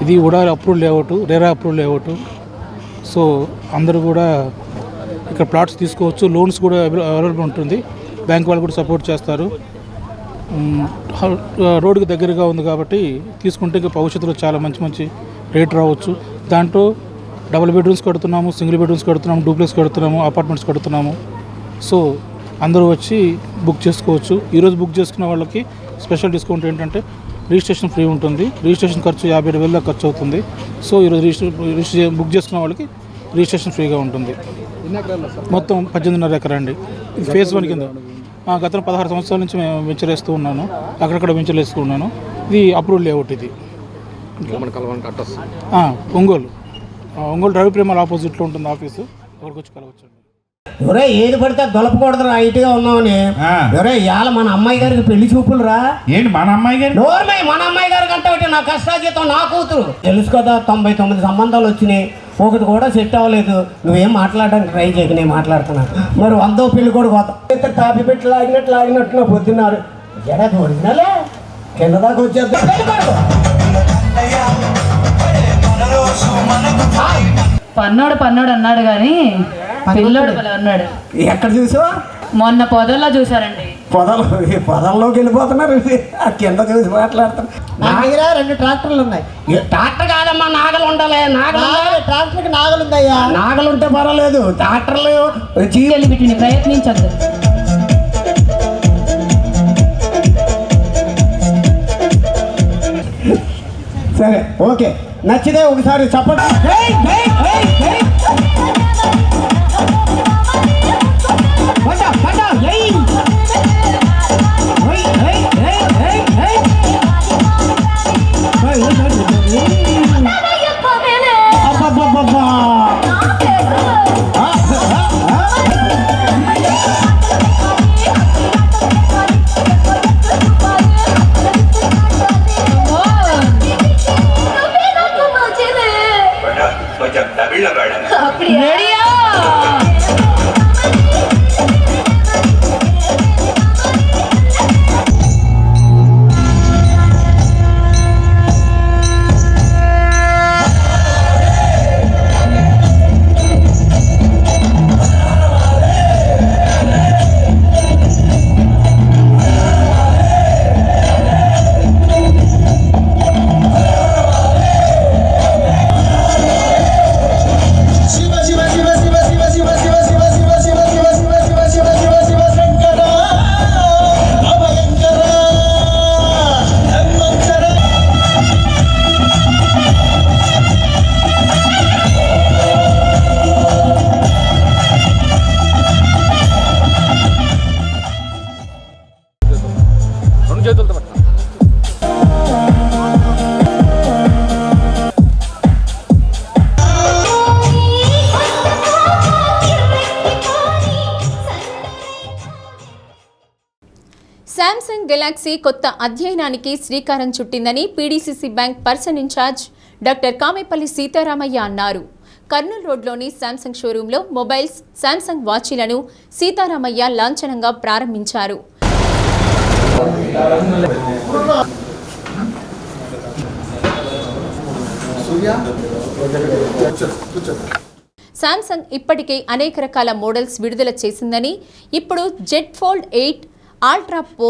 K: ఇది UDA approval layout, RERA approval layout. So అందరూ కూడా ఇక్కడ ప్లాట్స్ తీసుకోవచ్చు, లోన్స్ కూడా అవైలబుల్ ఉంటుంది, బ్యాంక్ వాళ్ళు కూడా సపోర్ట్ చేస్తారు. రోడ్డుకి దగ్గరగా ఉంది కాబట్టి తీసుకుంటే ఇంకా భవిష్యత్తులో చాలా మంచి మంచి రేట్ రావచ్చు. దాంట్లో డబుల్ బెడ్రూమ్స్ కడుతున్నాము, సింగిల్ బెడ్రూమ్స్ కడుతున్నాము, డూప్లెక్స్ కడుతున్నాము, అపార్ట్మెంట్స్ కడుతున్నాము. సో అందరూ వచ్చి బుక్ చేసుకోవచ్చు. ఈరోజు బుక్ చేసుకున్న వాళ్ళకి స్పెషల్ డిస్కౌంట్ ఏంటంటే రిజిస్ట్రేషన్ ఫ్రీ ఉంటుంది. రిజిస్ట్రేషన్ ఖర్చు 57,000 దాకా ఖర్చు అవుతుంది. సో ఈరోజు రిజిస్ట్రేషన్ బుక్ చేసుకున్న వాళ్ళకి రిజిస్ట్రేషన్ ఫ్రీగా ఉంటుంది. మొత్తం 18.5 ఎకరా అండి. ఫేజ్ 1 కింద గత 16 సంవత్సరాల నుంచి మేము వెంచర్ వేస్తూ ఉన్నాను, అక్కడక్కడ వెంచర్ వేస్తూ ఉన్నాను. ఇది అప్రూవల్ లేఅవుట్. ఇది ఒంగోలు రవి ప్రేమల ఆపోజిట్లో ఉంటుంది ఆఫీసు, అక్కడికి వచ్చి కలవచ్చు.
B: ఎవరే ఏది పడితే దొలపకూడదు, హైట్గా ఉన్నామని. ఎవరే ఇవాళ మన అమ్మాయి గారికి పెళ్లి చూపులు రా. ఏంటి మన అమ్మాయి గారు? మన అమ్మాయి గారికి అంటే నా కష్టాజీతం నా కూతురు తెలుసు కదా. 99 సంబంధాలు వచ్చినాయి, ఒకటి కూడా సెట్ అవ్వలేదు. నువ్వేం మాట్లాడడానికి ట్రై చేయకు, నేను మాట్లాడుతున్నాను. మరి 100వ పెళ్లి కూడా పోతా తాపి పెట్టి లాగినట్టు నా పొద్దున్నారు. జడ ఒరిజినలే కింద దాకా వచ్చేద్దాం.
I: పన్నోడు అన్నాడు కానీ పిల్లోడు అన్నాడు.
B: ఎక్కడ చూసావా?
I: మొన్న పొదల్లో చూసారండి.
B: పొదల్లోకి వెళ్ళిపోతున్నారు, కింద చూసి మాట్లాడుతున్నారు. నా దగ్గర 2 ట్రాక్టర్లు ఉన్నాయి. ట్రాక్టర్ కాదమ్మా, నాగలు ఉండాలి. ట్రాక్టర్కి నాగలు ఉందయ్యా. నాగలు ఉంటే పర్వాలేదు, ట్రాక్టర్లు
I: చీరలు పెట్టి ప్రయత్నించద్దు.
B: సరే ఓకే, నచ్చితే ఒకసారి చెప్పండి.
L: కొంచెం తమిళ
F: చేతులతో పట్టు.
A: శాంసంగ్ గెలాక్సీ కొత్త అధ్యయనానికి శ్రీకారం చుట్టిందని PDCC bank person in charge doctor Kamepalli Seetharamaiah అన్నారు. కర్నూలు రోడ్లోని శాంసంగ్ షోరూంలో మొబైల్స్, శాంసంగ్ వాచీలను సీతారామయ్య లాంఛనంగా ప్రారంభించారు. శాంసంగ్ ఇప్పటికే అనేక రకాల మోడల్స్ విడుదల చేసిందని, ఇప్పుడు Z fold 8, ultra pro,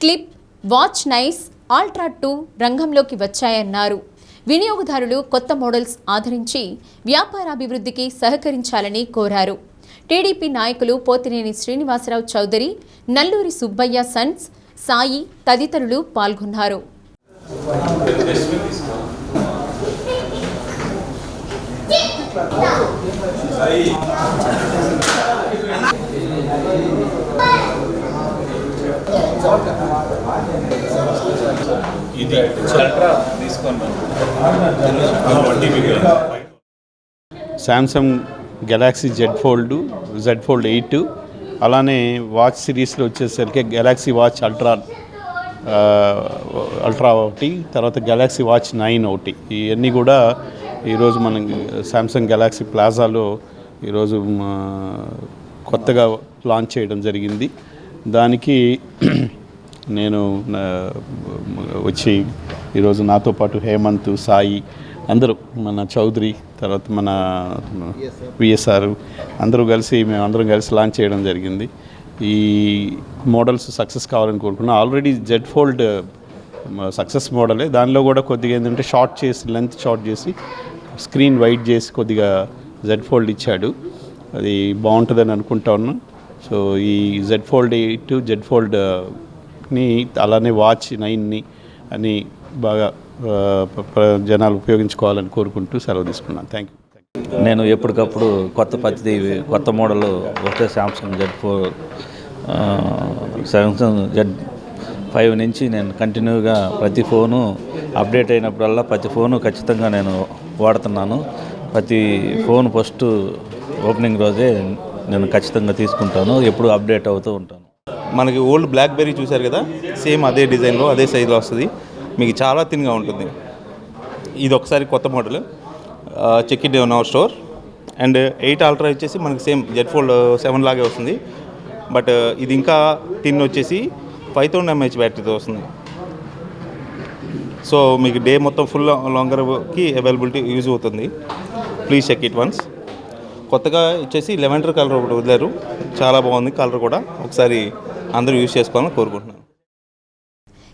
A: clip, watch nice, ultra 2 రంగంలోకి వచ్చాయన్నారు. వినియోగదారులు కొత్త మోడల్స్ ఆదరించి వ్యాపారాభివృద్ధికి సహకరించాలని కోరారు. టీడీపీ నాయకులు పోతినేని శ్రీనివాసరావు చౌదరి, నల్లూరి సుబ్బయ్య సన్స్, సాయి తదితరులు పాల్గొన్నారు.
C: శాంసంగ్ గెలాక్సీ జెడ్ ఫోల్డ్ 8, అలానే వాచ్ సిరీస్లో వచ్చేసరికి గెలాక్సీ వాచ్ అల్ట్రా ఒకటి, తర్వాత గెలాక్సీ వాచ్ 9 ఒకటి. ఇవన్నీ కూడా ఈరోజు మనం శాంసంగ్ గెలాక్సీ ప్లాజాలో ఈరోజు కొత్తగా లాంచ్ చేయడం జరిగింది. దానికి నేను వచ్చి ఈరోజు నాతో పాటు హేమంత్, సాయి, అందరూ, మన చౌదరి, తర్వాత మన విఎస్ఆర్ అందరూ కలిసి మేమందరం కలిసి లాంచ్ చేయడం జరిగింది. ఈ మోడల్స్ సక్సెస్ కావాలని కోరుకున్నాం. ఆల్రెడీ జెడ్ ఫోల్డ్ సక్సెస్ మోడలే, దానిలో కూడా కొద్దిగా ఏంటంటే షార్ట్ చేసి, లెంత్ షార్ట్ చేసి, స్క్రీన్ వైడ్ చేసి కొద్దిగా జెడ్ ఫోల్డ్ ఇచ్చాడు. అది బాగుంటుందని అనుకుంటా ఉన్నాం. సో ఈ జెడ్ ఫోల్డ్ 8, జెడ్ ఫోల్డ్ని అలానే వాచ్ 9ని అని బాగా జనాలు ఉపయోగించుకోవాలని కోరుకుంటూ సెలవు తీసుకున్నాను. Thank you.
L: నేను ఎప్పటికప్పుడు కొత్త మోడల్ వస్తే శాంసంగ్ శాంసంగ్ Z5 నుంచి నేను కంటిన్యూగా ప్రతి ఫోను అప్డేట్ అయినప్పుడల్లా ప్రతి ఫోను ఖచ్చితంగా నేను వాడుతున్నాను. ప్రతి ఫోన్ ఫస్ట్ ఓపెనింగ్ రోజే నేను ఖచ్చితంగా తీసుకుంటాను. ఎప్పుడు అప్డేట్ అవుతూ ఉంటాను.
M: మనకి ఓల్డ్ బ్లాక్బెర్రీ చూశారు కదా, సేమ్ అదే డిజైన్లో అదే సైజులో వస్తుంది. మీకు చాలా థిన్గా ఉంటుంది. ఇది ఒకసారి కొత్త model, check it in our store. And 8 ultra వచ్చేసి మనకి సేమ్ జెడ్ ఫోల్డ్ 7 లాగే వస్తుంది. బట్ ఇది ఇంకా థిన్ వచ్చేసి 5000 mAh బ్యాటరీతో వస్తుంది. సో మీకు డే మొత్తం ఫుల్ లాంగర్కి అవైలబిలిటీ యూజ్ అవుతుంది. Please check it once. కొత్తగా వచ్చేసి లెవెండర్ కలర్ ఒకటి వదిలేరు, చాలా బాగుంది కలర్ కూడా. ఒకసారి అందరూ యూజ్ చేసుకోవాలని కోరుకుంటున్నాను.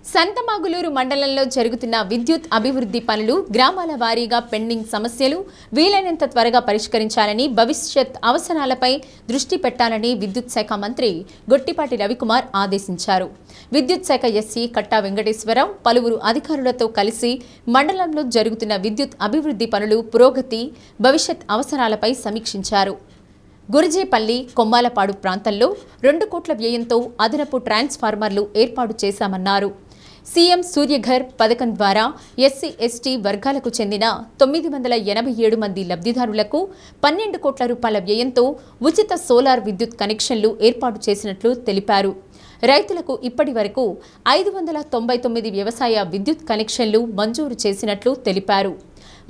A: సంతమాగులూరు మండలంలో జరుగుతున్న విద్యుత్ అభివృద్ధి పనులు, గ్రామాల వారీగా పెండింగ్ సమస్యలు వీలైనంత త్వరగా పరిష్కరించాలని, భవిష్యత్ అవసరాలపై దృష్టి పెట్టాలని విద్యుత్ శాఖ మంత్రి గొట్టిపాటి రవికుమార్ ఆదేశించారు. విద్యుత్ శాఖ ఎస్సీ కట్టా వెంకటేశ్వరరావు పలువురు అధికారులతో కలిసి మండలంలో జరుగుతున్న విద్యుత్ అభివృద్ధి పనులు పురోగతి, భవిష్యత్ అవసరాలపై సమీక్షించారు. గురిజేపల్లి, కొమ్మాలపాడు ప్రాంతంలో 2 కోట్ల వ్యయంతో అదనపు ట్రాన్స్ఫార్మర్లు ఏర్పాటు చేశామన్నారు. సీఎం సూర్యఘర్ పథకం ద్వారా ఎస్సీ ఎస్టీ వర్గాలకు చెందిన 987 మంది లబ్ధిదారులకు 12 కోట్ల రూపాయల వ్యయంతో ఉచిత సోలార్ విద్యుత్ కనెక్షన్లు ఏర్పాటు చేసినట్లు తెలిపారు. రైతులకు ఇప్పటి వరకు 599 వ్యవసాయ విద్యుత్ కనెక్షన్లు మంజూరు చేసినట్లు తెలిపారు.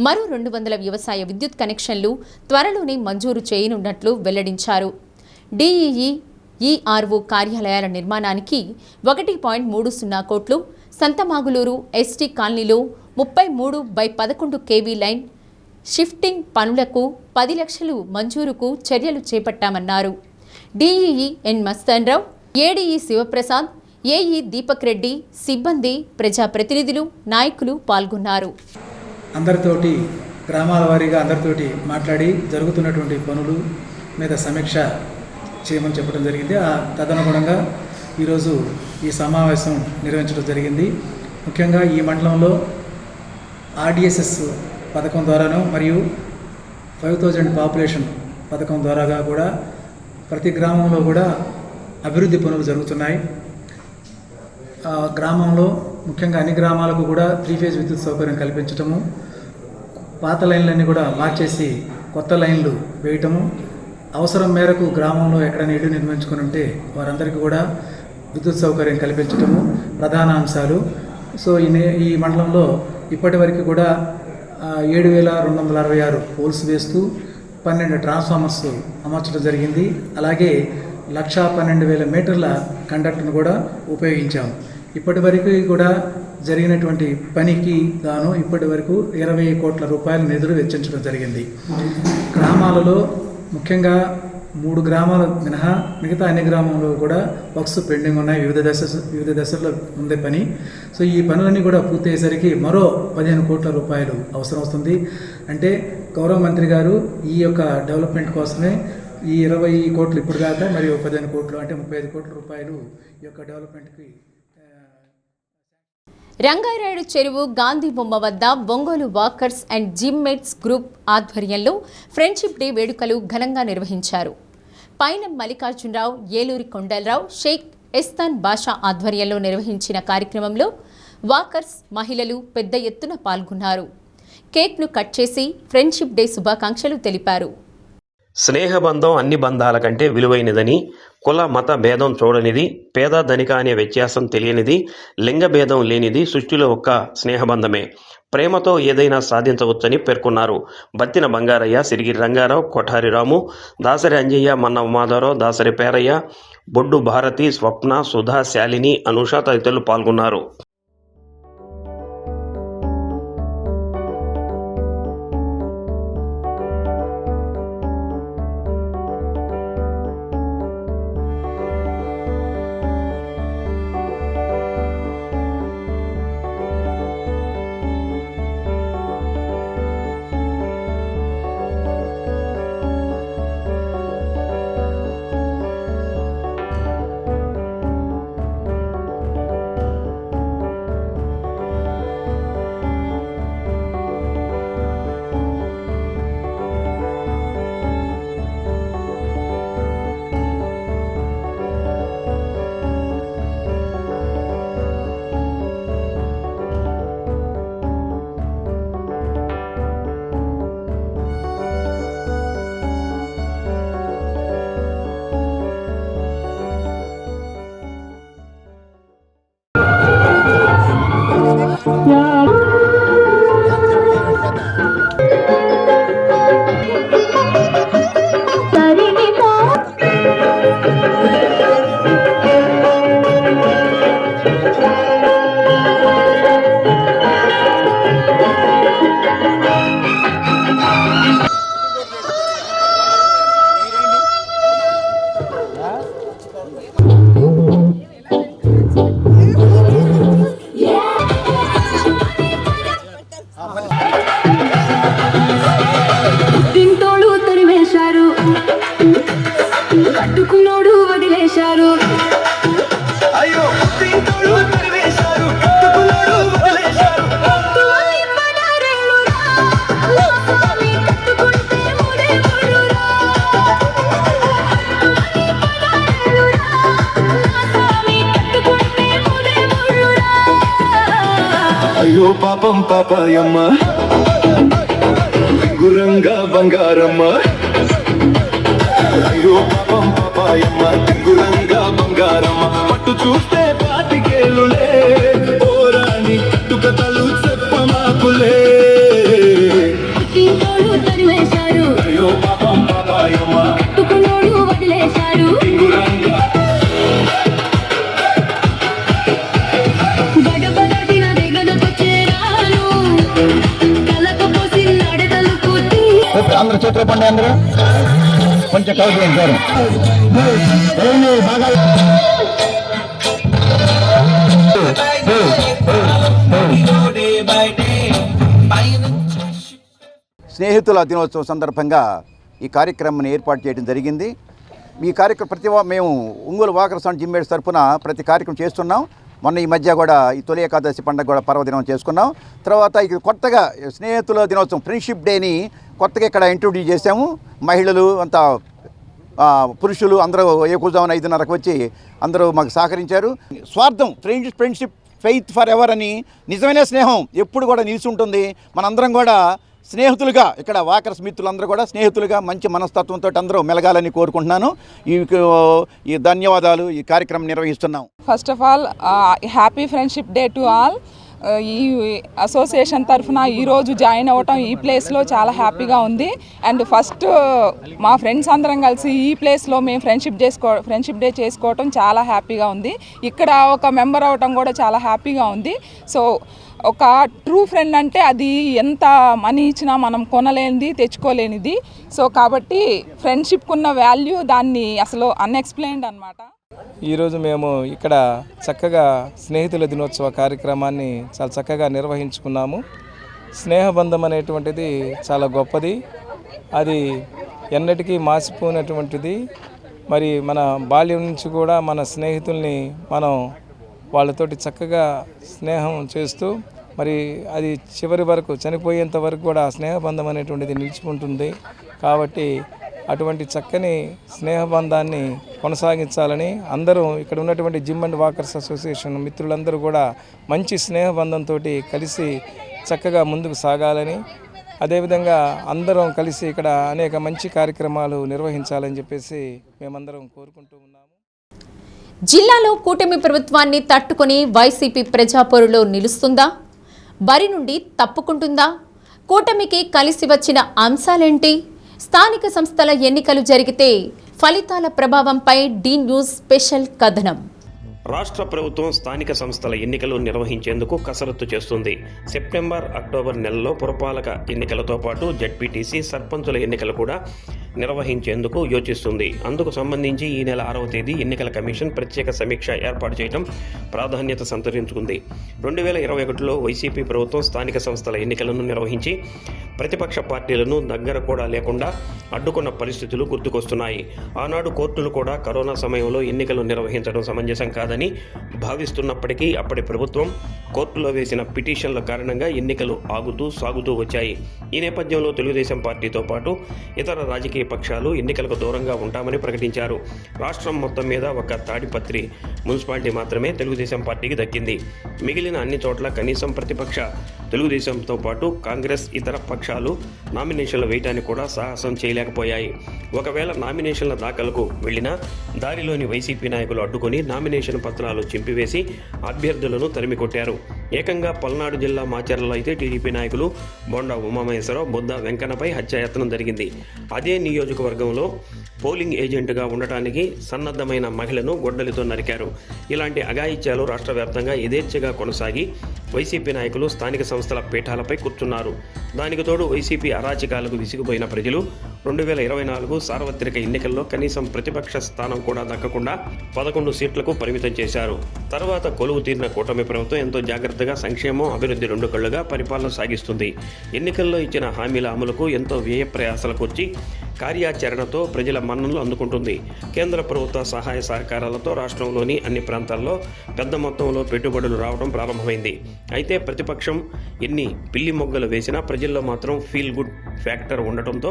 A: మరో 200 వ్యవసాయ విద్యుత్ కనెక్షన్లు త్వరలోనే మంజూరు చేయనున్నట్లు వెల్లడించారు. డీఈఈ, ఈఆర్ఓ కార్యాలయాల నిర్మాణానికి 1.30 కోట్లు, సంతమాగులూరు ఎస్టీ కాలనీలో 33/11 కేవీ లైన్ షిఫ్టింగ్ పనులకు 10 లక్షలు మంజూరుకు చర్యలు చేపట్టామన్నారు. డీఈఈ ఎన్ మస్తాన్రావు, ఏడీఈ శివప్రసాద్, ఏఈ దీపక్ రెడ్డి, సిబ్బంది, ప్రజాప్రతినిధులు, నాయకులు పాల్గొన్నారు.
N: అందరితోటి గ్రామాల వారీగా అందరితోటి మాట్లాడి జరుగుతున్నటువంటి పనులు మీద సమీక్ష చేయమని చెప్పడం జరిగింది. తదనుగుణంగా ఈరోజు ఈ సమావేశం నిర్వహించడం జరిగింది. ముఖ్యంగా ఈ మండలంలో ఆర్డిఎస్ఎస్ పథకం ద్వారాను మరియు 5000 పాపులేషన్ పథకం ద్వారాగా కూడా ప్రతి గ్రామంలో కూడా అభివృద్ధి పనులు జరుగుతున్నాయి. గ్రామంలో ముఖ్యంగా అన్ని గ్రామాలకు కూడా 3 ఫేజ్ విద్యుత్ సౌకర్యం కల్పించటము, పాత లైన్లన్నీ కూడా మార్చేసి కొత్త లైన్లు వేయటము, అవసరం మేరకు గ్రామంలో ఎక్కడైనా ఇల్లు నిర్మించుకుని ఉంటే వారందరికీ కూడా విద్యుత్ సౌకర్యం కల్పించటము ప్రధాన అంశాలు. సో ఈ మండలంలో ఇప్పటి వరకు కూడా 7,266 పోల్స్ వేస్తూ 12 ట్రాన్స్ఫార్మర్స్ అమర్చడం జరిగింది. అలాగే 1,12,000 మీటర్ల కండక్టర్ను కూడా ఉపయోగించాము. ఇప్పటి వరకు కూడా జరిగినటువంటి పనికి గాను ఇప్పటి వరకు 20 కోట్ల రూపాయల నిధులు వెచ్చించడం జరిగింది. గ్రామాలలో ముఖ్యంగా 3 గ్రామాల మినహా మిగతా అన్ని గ్రామాల్లో కూడా వర్క్స్ పెండింగ్ ఉన్నాయి. వివిధ దశల్లో ఉండే పని. సో ఈ పనులన్నీ కూడా పూర్తయ్యేసరికి మరో 15 కోట్ల రూపాయలు అవసరం వస్తుంది. అంటే గౌరవ మంత్రి గారు ఈ యొక్క డెవలప్మెంట్ కోసమే ఈ 20 కోట్లు ఇప్పుడు దాకా మరియు 15 కోట్లు అంటే 35 కోట్ల రూపాయలు ఈ యొక్క డెవలప్మెంట్కి.
A: రంగారాయుడు చెరువు గాంధీ బొమ్మ వద్ద Ongole walkers and gym mates group ఆధ్వర్యంలో ఫ్రెండ్షిప్ డే వేడుకలు ఘనంగా నిర్వహించారు. పైనం మల్లికార్జునరావు, ఏలూరి కొండలరావు, షేక్ ఎస్తాన్ బాషా ఆధ్వర్యంలో నిర్వహించిన కార్యక్రమంలో వాకర్స్ మహిళలు పెద్ద ఎత్తున పాల్గొన్నారు. కేక్ను కట్ చేసి ఫ్రెండ్షిప్ డే శుభాకాంక్షలు తెలిపారు.
E: స్నేహబంధం అన్ని బంధాల కంటే విలువైనదని, కుల మత భేదం చూడనిది, పేద ధనిక అనే వ్యత్యాసం తెలియనిది, లింగ భేదం లేనిది సృష్టిలో ఒక్క స్నేహబంధమే. ప్రేమతో ఏదైనా సాధించవచ్చని పేర్కొన్నారు. బత్తిన బంగారయ్య, సిరిగిరి రంగారావు, కొఠారి రాము, దాసరి అంజయ్య, మన్న మాధవరావు, దాసరి పేరయ్య, బొడ్డు భారతి, స్వప్న, సుధా, శాలిని, అనుష తదితరులు పాల్గొన్నారు.
O: అయ్యో పాపం పాపాయమ్మ, గురంగా బంగారమ్మ. అయ్యో పాపం పాపాయమ్మ, గురంగా బంగారమ్మ. పట్టు చూస్తే పాతికేలులే, ఓరాని కట్టుకథలు చెప్పమాకులే. అయ్యో పాపం పాపాయమ్మ, వదిలేశారు.
P: అందరూ చేతులు పండి, అందరూ కొంచెం కౌన్సిలింగ్ సార్ బాగా.
Q: స్నేహితుల దినోత్సవం సందర్భంగా ఈ కార్యక్రమాన్ని ఏర్పాటు చేయడం జరిగింది. ఈ కార్యక్రమం మేము Ongole walkers and gym mates తరఫున ప్రతి కార్యక్రమం చేస్తున్నాం. మొన్న ఈ మధ్య కూడా ఈ తొలి ఏకాదశి పండుగ కూడా పర్వదినం చేసుకున్నాం. తర్వాత ఇక కొత్తగా స్నేహితుల దినోత్సవం ఫ్రెండ్షిప్ డేని కొత్తగా ఇక్కడ ఇంట్రొడ్యూస్ చేసాము. మహిళలు అంతా పురుషులు అందరూ ఏకూజామున 5:30కు వచ్చి అందరూ మాకు సహకరించారు. స్వార్థం ఫ్రెండ్షిప్ ఫెయిత్ ఫర్ ఎవర్ అని నిజమైన స్నేహం ఎప్పుడు కూడా నిలిచి ఉంటుంది. మనందరం కూడా స్నేహితులుగా ఇక్కడ వాకర్స్ మిత్రులందరూ కూడా స్నేహితులుగా మంచి మనస్తత్వంతో అందరూ మెలగాలని కోరుకుంటున్నాను. ఈ ధన్యవాదాలు. ఈ కార్యక్రమం నిర్వహిస్తున్నాం.
R: First of all happy friendship day to all. ఈ అసోసియేషన్ తరఫున ఈరోజు జాయిన్ అవ్వటం ఈ ప్లేస్లో చాలా హ్యాపీగా ఉంది. అండ్ ఫస్ట్ మా ఫ్రెండ్స్ అందరం కలిసి ఈ ప్లేస్లో మేము ఫ్రెండ్షిప్ డే చేసుకోవటం చాలా హ్యాపీగా ఉంది. ఇక్కడ ఒక మెంబర్ అవ్వటం కూడా చాలా హ్యాపీగా ఉంది. సో ఒక ట్రూ ఫ్రెండ్ అంటే అది ఎంత మనీ ఇచ్చినా మనం కొనలేనిది, తెచ్చుకోలేనిది. సో కాబట్టి ఫ్రెండ్షిప్కి ఉన్న వాల్యూ దాన్ని అసలు అన్ఎక్స్ప్లెయిన్డ్ అన్నమాట.
S: ఈరోజు మేము ఇక్కడ చక్కగా స్నేహితుల దినోత్సవ కార్యక్రమాన్ని చాలా చక్కగా నిర్వహించుకున్నాము. స్నేహబంధం అనేటువంటిది చాలా గొప్పది, అది ఎన్నటికీ మాసిపోయినటువంటిది. మరి మన బాల్యం నుంచి కూడా మన స్నేహితుల్ని మనం వాళ్ళతోటి చక్కగా స్నేహం చేస్తూ మరి అది చివరి వరకు చనిపోయేంత వరకు కూడా స్నేహబంధం అనేటువంటిది నిలిచిపోతుంది. కాబట్టి అటువంటి చక్కని స్నేహబంధాన్ని కొనసాగించాలని అందరూ ఇక్కడ ఉన్నటువంటి జిమ్ అండ్ వాకర్స్ అసోసియేషన్ మిత్రులందరూ కూడా మంచి స్నేహబంధంతో కలిసి చక్కగా ముందుకు సాగాలని, అదేవిధంగా అందరం కలిసి ఇక్కడ అనేక మంచి కార్యక్రమాలు నిర్వహించాలని చెప్పేసి మేమందరం కోరుకుంటూ ఉన్నాము.
A: జిల్లాలో కూటమి ప్రభుత్వాన్ని తట్టుకొని వైసీపీ ప్రజాపోరులో నిలుస్తుందా? బరి నుండి తప్పుకుంటుందా? కూటమికి కలిసి వచ్చిన అంశాలేంటి? స్థానిక సంస్థల ఎన్నికలు జరిగితే ఫలితాల ప్రభావంపై డి న్యూస్ స్పెషల్ కథనం.
E: రాష్ట్ర ప్రభుత్వం స్థానిక సంస్థల ఎన్నికలు నిర్వహించేందుకు కసరత్తు చేస్తుంది. సెప్టెంబర్, అక్టోబర్ నెలలో పురపాలక ఎన్నికలతో పాటు జడ్పీటీసీ, సర్పంచుల ఎన్నికలు కూడా నిర్వహించేందుకు యోచిస్తుంది. అందుకు సంబంధించి ఈ నెల 6వ తేదీ ఎన్నికల కమిషన్ ప్రత్యేక సమీక్ష ఏర్పాటు చేయడం ప్రాధాన్యత సంతరించుకుంది. 2021లో వైసీపీ ప్రభుత్వం స్థానిక సంస్థల ఎన్నికలను నిర్వహించి ప్రతిపక్ష పార్టీలను దగ్గర కూడా లేకుండా అడ్డుకున్న పరిస్థితులు గుర్తుకొస్తున్నాయి. ఆనాడు కోర్టులు కూడా కరోనా సమయంలో ఎన్నికలు నిర్వహించడం సమంజసం కాదని భావిస్తున్నప్పటికీ అప్పటి ప్రభుత్వం కోర్టులో వేసిన పిటిషన్ల కారణంగా ఎన్నికలు ఆగుతూ సాగుతూ వచ్చాయి. ఈ నేపథ్యంలో తెలుగుదేశం పార్టీతో పాటు ఇతర రాజకీయ పక్షాలు ఎన్నికలకు దూరంగా ఉంటామని ప్రకటించారు. రాష్ట్రం మొత్తం మీద ఒక తాడిపత్రి మున్సిపాలిటీ మాత్రమే తెలుగుదేశం పార్టీకి దక్కింది. మిగిలిన అన్ని చోట్ల కనీసం ప్రతిపక్ష తెలుగుదేశంతో పాటు కాంగ్రెస్, ఇతర పక్షాలు నామినేషన్లు వేయడానికి కూడా సాహసం చేయలేకపోయాయి. ఒకవేళ నామినేషన్ల దాఖలకు వెళ్లినా దారిలోని వైసీపీ నాయకులు అడ్డుకొని నామినేషన్ పత్రాలు చింపివేసి అభ్యర్థులను తరిమికొట్టారు. ఏకంగా పల్నాడు జిల్లా మాచర్లలో అయితే టీడీపీ నాయకులు బొండా ఉమామహేశ్వరరావు, బొద్ద వెంకన్నపై హత్యాయత్నం జరిగింది. అదే నియోజకవర్గంలో పోలింగ్ ఏజెంట్గా ఉండటానికి సన్నద్ధమైన మహిళను గొడ్డలితో నరికారు. ఇలాంటి అఘాయిత్యాలు రాష్ట్ర వ్యాప్తంగా యథేచ్ఛగా కొనసాగి వైసీపీ నాయకులు స్థానిక సంస్థల పీఠాలపై కూర్చున్నారు. దానికి తోడు వైసీపీ అరాచకాలకు విసిగిపోయిన ప్రజలు 2024 సార్వత్రిక ఎన్నికల్లో కనీసం ప్రతిపక్ష స్థానం కూడా దక్కకుండా 11 సీట్లకు పరిమితం చేశారు. తర్వాత కొలువు తీరిన కూటమి ప్రభుత్వం ఎంతో జాగ్రత్తగా సంక్షేమం, అభివృద్ధి 2 కళ్లుగా పరిపాలన సాగిస్తుంది. ఎన్నికల్లో ఇచ్చిన హామీల అమలుకు ఎంతో వ్యయ ప్రయాసాలకు వచ్చి కార్యాచరణతో ప్రజల మన్ననలు అందుకుంటుంది. కేంద్ర ప్రభుత్వ సహాయ సహకారాలతో రాష్ట్రంలోని అన్ని ప్రాంతాల్లో పెద్ద మొత్తంలో పెట్టుబడులు రావడం ప్రారంభమైంది. అయితే ప్రతిపక్షం ఎన్ని పిల్లి మొగ్గలు వేసినా ప్రజల్లో మాత్రం ఫీల్ గుడ్ ఫ్యాక్టర్ ఉండటంతో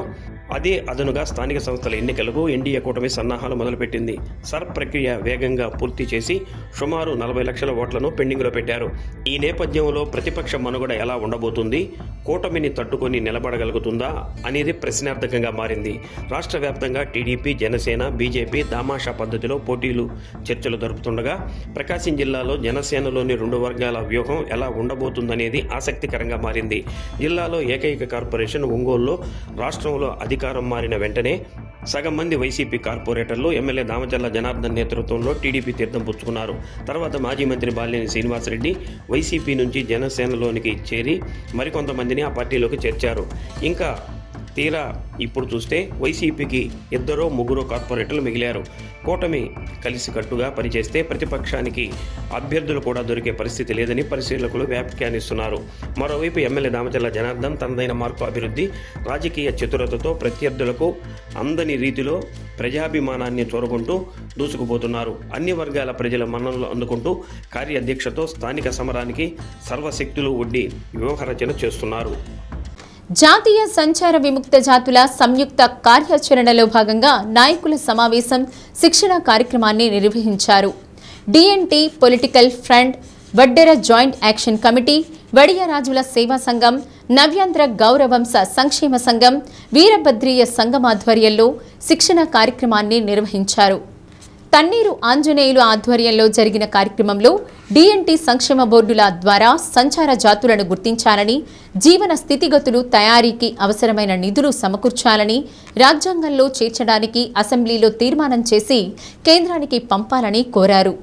E: అదే అదనుగా స్థానిక సంస్థల ఎన్నికలకు ఎన్డీఏ కూటమి సన్నాహాలు మొదలుపెట్టింది. సర్ప్ ప్రక్రియ వేగంగా పూర్తి చేసి సుమారు 40 లక్షల ఓట్లను పెండింగ్లో పెట్టారు. ఈ నేపథ్యంలో ప్రతిపక్ష మనుగడ ఎలా ఉండబోతుంది, కూటమిని తట్టుకొని నిలబడగలుగుతుందా అనేది ప్రశ్నార్థకంగా మారింది. రాష్ట్ర వ్యాప్తంగా టీడీపీ, జనసేన, బీజేపీ దామాషా పద్ధతిలో పోటీలు, చర్చలు జరుపుతుండగా ప్రకాశం జిల్లాలో జనసేనలోని 2 వర్గాల వ్యూహం ఎలా ఉండబోతుందనేది ఆసక్తికరంగా మారింది. జిల్లాలో ఏకైక కార్పొరేషన్ ఒంగోలులో రాష్ట్రంలో అధికారం మారిన వెంటనే సగం మంది వైసీపీ కార్పొరేటర్లు ఎమ్మెల్యే దామచర్ల జనార్దన్ నేతృత్వంలో టీడీపీ తీర్థం పుచ్చుకున్నారు. తర్వాత మాజీ మంత్రి బాలినేని శ్రీనివాసరెడ్డి వైసీపీ నుంచి జనసేనలోనికి చేరి మరికొంతమందిని ఆ పార్టీలోకి చేర్చారు. ఇంకా తీరా ఇప్పుడు చూస్తే వైసీపీకి 2-3 కార్పొరేటర్లు మిగిలారు. కూటమి కలిసికట్టుగా పనిచేస్తే ప్రతిపక్షానికి అభ్యర్థులు కూడా దొరికే పరిస్థితి లేదని పరిశీలకులు వ్యాఖ్యానిస్తున్నారు. మరోవైపు ఎమ్మెల్యే దామచర్ల జనార్దన్ తనదైన మార్పు, అభివృద్ధి, రాజకీయ చతురతతో ప్రత్యర్థులకు అందని రీతిలో ప్రజాభిమానాన్ని చొరగొంటూ దూసుకుపోతున్నారు. అన్ని వర్గాల ప్రజల మన్ననలు అందుకుంటూ కార్యాధ్యక్షతో స్థానిక సమరానికి సర్వశక్తులు ఒడ్డి వ్యూహరచన చేస్తున్నారు.
A: జాతీయ సంచార విముక్త జాతుల సంయుక్త కార్యాచరణలో భాగంగా నాయకుల సమావేశం శిక్షణ కార్యక్రమాన్ని నిర్వహించారు. డిఎన్టీ పొలిటికల్ ఫ్రంట్, వడ్డెర జాయింట్ యాక్షన్ కమిటీ, వడియరాజుల సేవా సంఘం, నవ్యాంధ్ర గౌరవంశ సంక్షేమ సంఘం, వీరభద్రీయ సంఘం ఆధ్వర్యంలో శిక్షణ కార్యక్రమాన్ని నిర్వహించారు. తన్నీరు ఆంజనేయులు ఆధ్వర్యంలో జరిగిన కార్యక్రమంలో డిఎన్టీ సంక్షేమ బోర్డుల ద్వారా సంచార జాతులను గుర్తించాలని, జీవన స్థితిగతులు తయారీకి అవసరమైన నిధులు సమకూర్చాలని, రాజ్యాంగంలో చేర్చడానికి అసెంబ్లీలో తీర్మానం చేసి కేంద్రానికి పంపాలని కోరారు.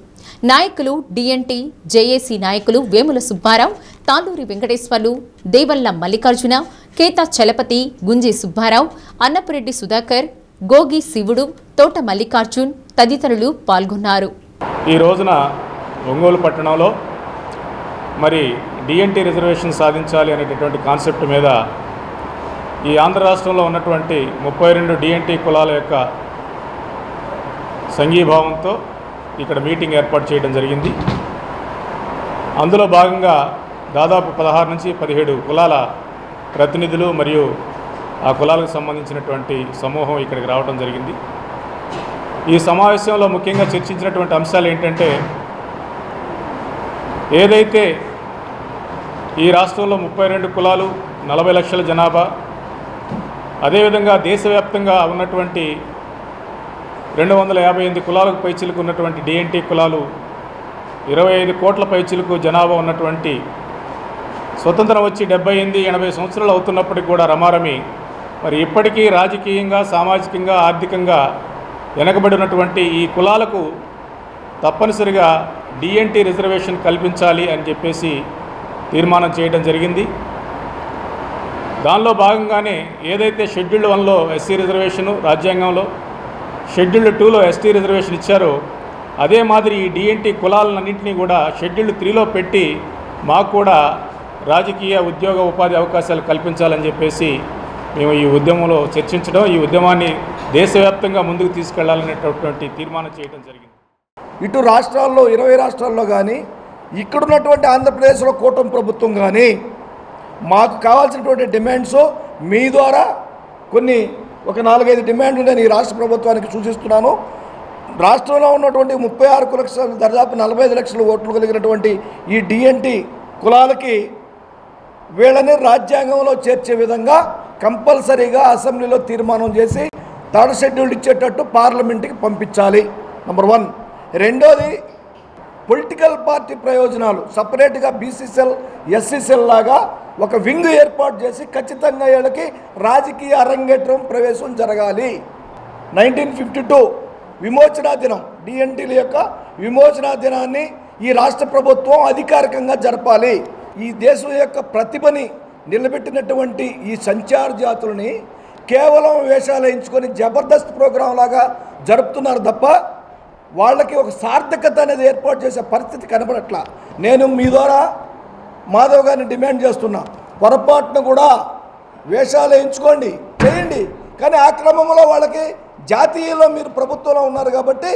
A: నాయకులు డిఎన్టీ జేఏసీ నాయకులు వేముల సుబ్బారావు, తాలూరి వెంకటేశ్వర్లు, దేవల్ల మల్లికార్జున, కేతా చలపతి, గుంజి సుబ్బారావు, అన్నపురెడ్డి సుధాకర్, గోగి శివుడు, తోట మల్లికార్జున్ తదితరులు పాల్గొన్నారు.
T: ఈ రోజున ఒంగోలు పట్టణంలో మరి డిఎన్టీ రిజర్వేషన్ సాధించాలి అనేటటువంటి కాన్సెప్ట్ మీద ఈ ఆంధ్ర రాష్ట్రంలో ఉన్నటువంటి 32 డిఎన్టీ కులాల యొక్క సంఘీభావంతో ఇక్కడ మీటింగ్ ఏర్పాటు చేయడం జరిగింది. అందులో భాగంగా దాదాపు 16 నుంచి 17 కులాల ప్రతినిధులు మరియు ఆ కులాలకు సంబంధించినటువంటి సమూహం ఇక్కడికి రావడం జరిగింది. ఈ సమావేశంలో ముఖ్యంగా చర్చించినటువంటి అంశాలు ఏంటంటే, ఏదైతే ఈ రాష్ట్రంలో 32 కులాలు, 40 లక్షల జనాభా, అదేవిధంగా దేశవ్యాప్తంగా ఉన్నటువంటి 258 కులాలకు పైచిలకు ఉన్నటువంటి డిఎన్టీ కులాలు, 25 కోట్ల పైచిలకు జనాభా ఉన్నటువంటి, స్వతంత్రం వచ్చి 78-80 సంవత్సరాలు అవుతున్నప్పటికీ కూడా రమారమి మరి ఇప్పటికీ రాజకీయంగా, సామాజికంగా, ఆర్థికంగా వెనకబడినటువంటి ఈ కులాలకు తప్పనిసరిగా డిఎన్టీ రిజర్వేషన్ కల్పించాలి అని చెప్పేసి తీర్మానం చేయడం జరిగింది. దానిలో భాగంగానే ఏదైతే షెడ్యూల్డ్ 1లో ఎస్సీ రిజర్వేషను, రాజ్యాంగంలో షెడ్యూల్డ్ 2లో ఎస్టీ రిజర్వేషన్ ఇచ్చారో అదే మాదిరి ఈ డిఎన్టీ కులాలన్నింటినీ కూడా షెడ్యూల్డ్ 3లో పెట్టి మాకు కూడా రాజకీయ, ఉద్యోగ, ఉపాధి అవకాశాలు కల్పించాలని చెప్పేసి మేము ఈ ఉద్యమంలో చర్చించడం, ఈ ఉద్యమాన్ని దేశవ్యాప్తంగా ముందుకు తీసుకెళ్లాలనేటటువంటి తీర్మానం చేయడం జరిగింది.
U: ఇటు రాష్ట్రాల్లో 20 రాష్ట్రాల్లో కానీ, ఇక్కడున్నటువంటి ఆంధ్రప్రదేశ్లో కూటమి ప్రభుత్వం కానీ మాకు కావాల్సినటువంటి డిమాండ్స్ మీ ద్వారా ఒక 4-5 డిమాండ్లు నేను ఈ రాష్ట్ర ప్రభుత్వానికి సూచిస్తున్నాను. రాష్ట్రంలో ఉన్నటువంటి 36 లక్షల, దాదాపు 45 లక్షల ఓట్లు కలిగినటువంటి ఈ డిఎన్టీ కులాలకి వీళ్ళని రాజ్యాంగంలో చేర్చే విధంగా కంపల్సరీగా అసెంబ్లీలో తీర్మానం చేసి 3rd షెడ్యూల్ ఇచ్చేటట్టు పార్లమెంట్కి పంపించాలి. నెంబర్ 1. రెండోది, పొలిటికల్ పార్టీ ప్రయోజనాలు సపరేట్గా బీసీసీఎల్, ఎస్సీసీఎల్ లాగా ఒక వింగ్ ఏర్పాటు చేసి ఖచ్చితంగా వీళ్ళకి రాజకీయ అరంగేట్రం ప్రవేశం జరగాలి. 1952 విమోచనా దినం, డిఎన్టీల యొక్క విమోచనా దినాన్ని ఈ రాష్ట్ర ప్రభుత్వం అధికారికంగా జరపాలి. ఈ దేశం యొక్క ప్రతిభని నిలబెట్టినటువంటి ఈ సంచార జాతులని కేవలం వేషాలు ఎంచుకొని జబర్దస్త్ ప్రోగ్రాం లాగా జరుపుతున్నారు తప్ప వాళ్ళకి ఒక సార్థకత అనేది ఏర్పాటు చేసే పరిస్థితి కనబడట్లా. నేను మీ ద్వారా మాధవ్ గారిని డిమాండ్ చేస్తున్నా, పొరపాటును కూడా వేషాలు ఎంచుకోండి, చేయండి, కానీ ఆ క్రమంలో వాళ్ళకి జాతీయంలో మీరు ప్రభుత్వంలో ఉన్నారు కాబట్టి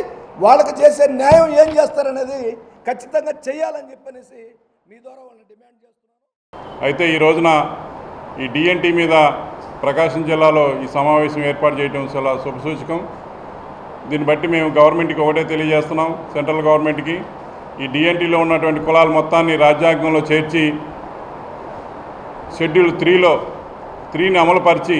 U: వాళ్ళకి చేసే న్యాయం ఏం చేస్తారనేది ఖచ్చితంగా చేయాలని చెప్పనేసి మీ ద్వారా వాళ్ళని డిమాండ్ చేస్తున్నాను.
V: అయితే ఈ రోజున ఈ డిఎన్టీ మీద ప్రకాశం జిల్లాలో ఈ సమావేశం ఏర్పాటు చేయడం చాలా శుభసూచకం. దీన్ని బట్టి మేము గవర్నమెంట్కి ఒకటే తెలియజేస్తున్నాం, సెంట్రల్ గవర్నమెంట్కి ఈ డిఎన్టీలో ఉన్నటువంటి కులాలు మొత్తాన్ని రాజ్యాంగంలో చేర్చి షెడ్యూల్ 3ని అమలుపరిచి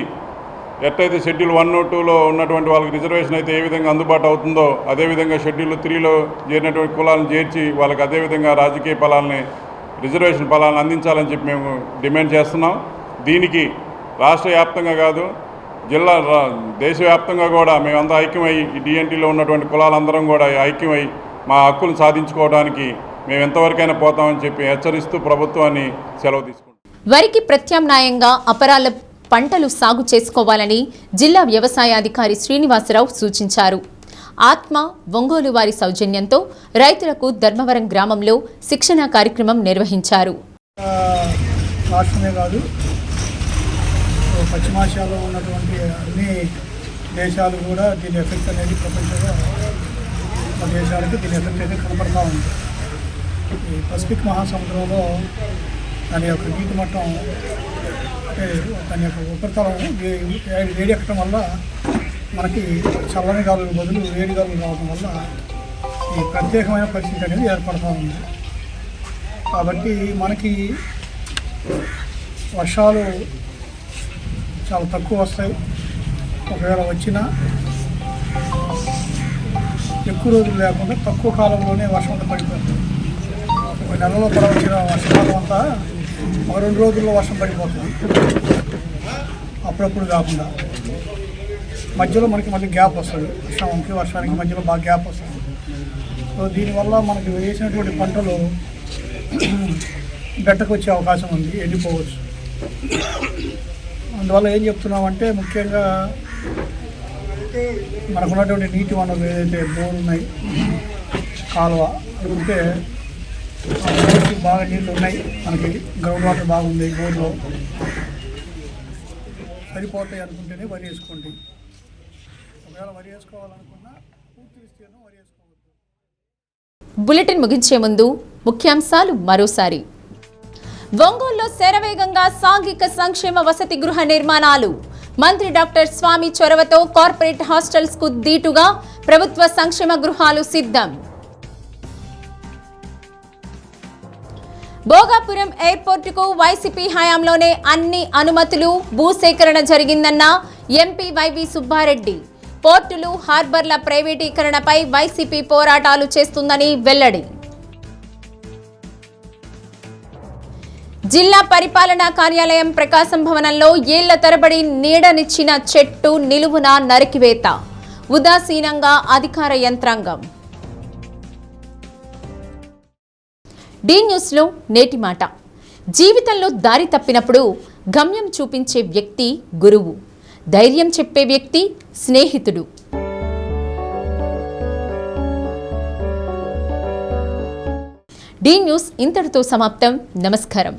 V: ఎట్లయితే షెడ్యూల్ 1, 2లో ఉన్నటువంటి వాళ్ళకి రిజర్వేషన్ అయితే ఏ విధంగా అందుబాటు అవుతుందో అదేవిధంగా షెడ్యూల్ 3లో చేరినటువంటి కులాలను చేర్చి వాళ్ళకి అదేవిధంగా రాజకీయ ఫలాలని, రిజర్వేషన్ ఫలాలను అందించాలని చెప్పి మేము డిమాండ్ చేస్తున్నాం. దీనికి రాష్ట్ర వ్యాప్తంగా కాదు, దేశవ్యాప్తంగా కూడా మేమంతా ఐక్యమై ఈ డిఎన్టీలో ఉన్నటువంటి కులాలందరం కూడా ఐక్యమై మా హక్కులు సాధించుకోవడానికి మేము ఎంతవరకైనా పోతామని చెప్పి హెచ్చరిస్తూ ప్రభుత్వాన్ని సెలవు తీసుకుంటాం.
A: వరికి ప్రత్యామ్నాయంగా అపరాల పంటలు సాగు చేసుకోవాలని జిల్లా వ్యవసాయాధికారి శ్రీనివాసరావు సూచించారు. ఆత్మ, ఒంగోలు వారి సౌజన్యంతో రైతులకు ధర్మవరం గ్రామంలో శిక్షణ కార్యక్రమం నిర్వహించారు.
W: రాష్ట్రమే కాదు, పశ్చిమాసియాలో ఉన్నటువంటి అన్ని దేశాలు కూడా దీని ఎఫెక్ట్ అనేది ప్రపంచంలో దేశాలకి దీని ఎఫెక్ట్ అనేది కనపడతా ఉంది. ఈ పసిఫిక్ మహాసముద్రంలో దాని యొక్క నీటి మట్టం అంటే దాని యొక్క ఉపరితలం వేడి ఎక్కడం వల్ల మనకి చల్లని గాలుల బదులు వేడి గాలులు రావడం వల్ల ఈ ప్రత్యేకమైన పరిస్థితి అనేది ఏర్పడుతూ ఉంది. కాబట్టి మనకి వర్షాలు చాలా తక్కువ వస్తాయి. ఒకవేళ వచ్చినా ఎక్కువ రోజులు లేకుండా తక్కువ కాలంలోనే వర్షం అంతా పడిపోతుంది. ఒక నెలలో పడవచ్చిన వర్షాకాలం అంతా ఒక 2 రోజుల్లో వర్షం పడిపోతుంది. అప్పుడప్పుడు కాకుండా మధ్యలో మనకి మళ్ళీ గ్యాప్ వస్తుంది. వర్షానికి మధ్యలో బాగా గ్యాప్ వస్తుంది. సో దీనివల్ల మనకి వేసినటువంటి పంటలు గట్టకు వచ్చే అవకాశం ఉంది, ఎండిపోవచ్చు. అందువల్ల ఏం చెప్తున్నామంటే ముఖ్యంగా మనకున్నటువంటి నీటి వనరులు ఏదైతే బోర్లు ఉన్నాయి, కాలువ అనుకుంటే బాగా నీళ్ళు ఉన్నాయి, మనకి గ్రౌండ్ వాటర్ బాగుంది, బోర్లో సరిపోతాయి అనుకుంటేనే వరి వేసుకోండి. ఒకవేళ వరి వేసుకోవాలనుకున్నా పూర్తి విస్తీర్ణం వరి వేసుకోవచ్చు.
A: బులెటిన్ ముగించే ముందు ముఖ్యాంశాలు మరోసారి. ఒంగోలులో శరవేగంగా సాంఘిక సంక్షేమ వసతి గృహ నిర్మాణాలు. మంత్రి డాక్టర్ స్వామి చొరవతో కార్పొరేట్ హాస్టల్స్ కు దీటుగా ప్రభుత్వ సంక్షేమ గృహాలు సిద్ధం. భోగాపురం ఎయిర్పోర్టుకు వైసీపీ హయాంలోనే అన్ని అనుమతులు, భూసేకరణ జరిగిందన్న ఎంపీ వైవి సుబ్బారెడ్డి. పోర్టులు, హార్బర్ల ప్రైవేటీకరణపై వైసీపీ పోరాటాలు చేస్తుందని వెల్లడి. జిల్లా పరిపాలనా కార్యాలయం ప్రకాశం భవనంలో ఏళ్ల తరబడి నీడనిచ్చిన చెట్టు నిలువున నరికివేత. ఉదాసీనంగా అధికార యంత్రాంగం. డి న్యూస్లో నేటి మాట. జీవితంలో దారి తప్పినప్పుడు గమ్యం చూపించే వ్యక్తి గురువు, ధైర్యం చెప్పే వ్యక్తి స్నేహితుడు. డి న్యూస్ ఇంతటితో సమాప్తం. నమస్కారం.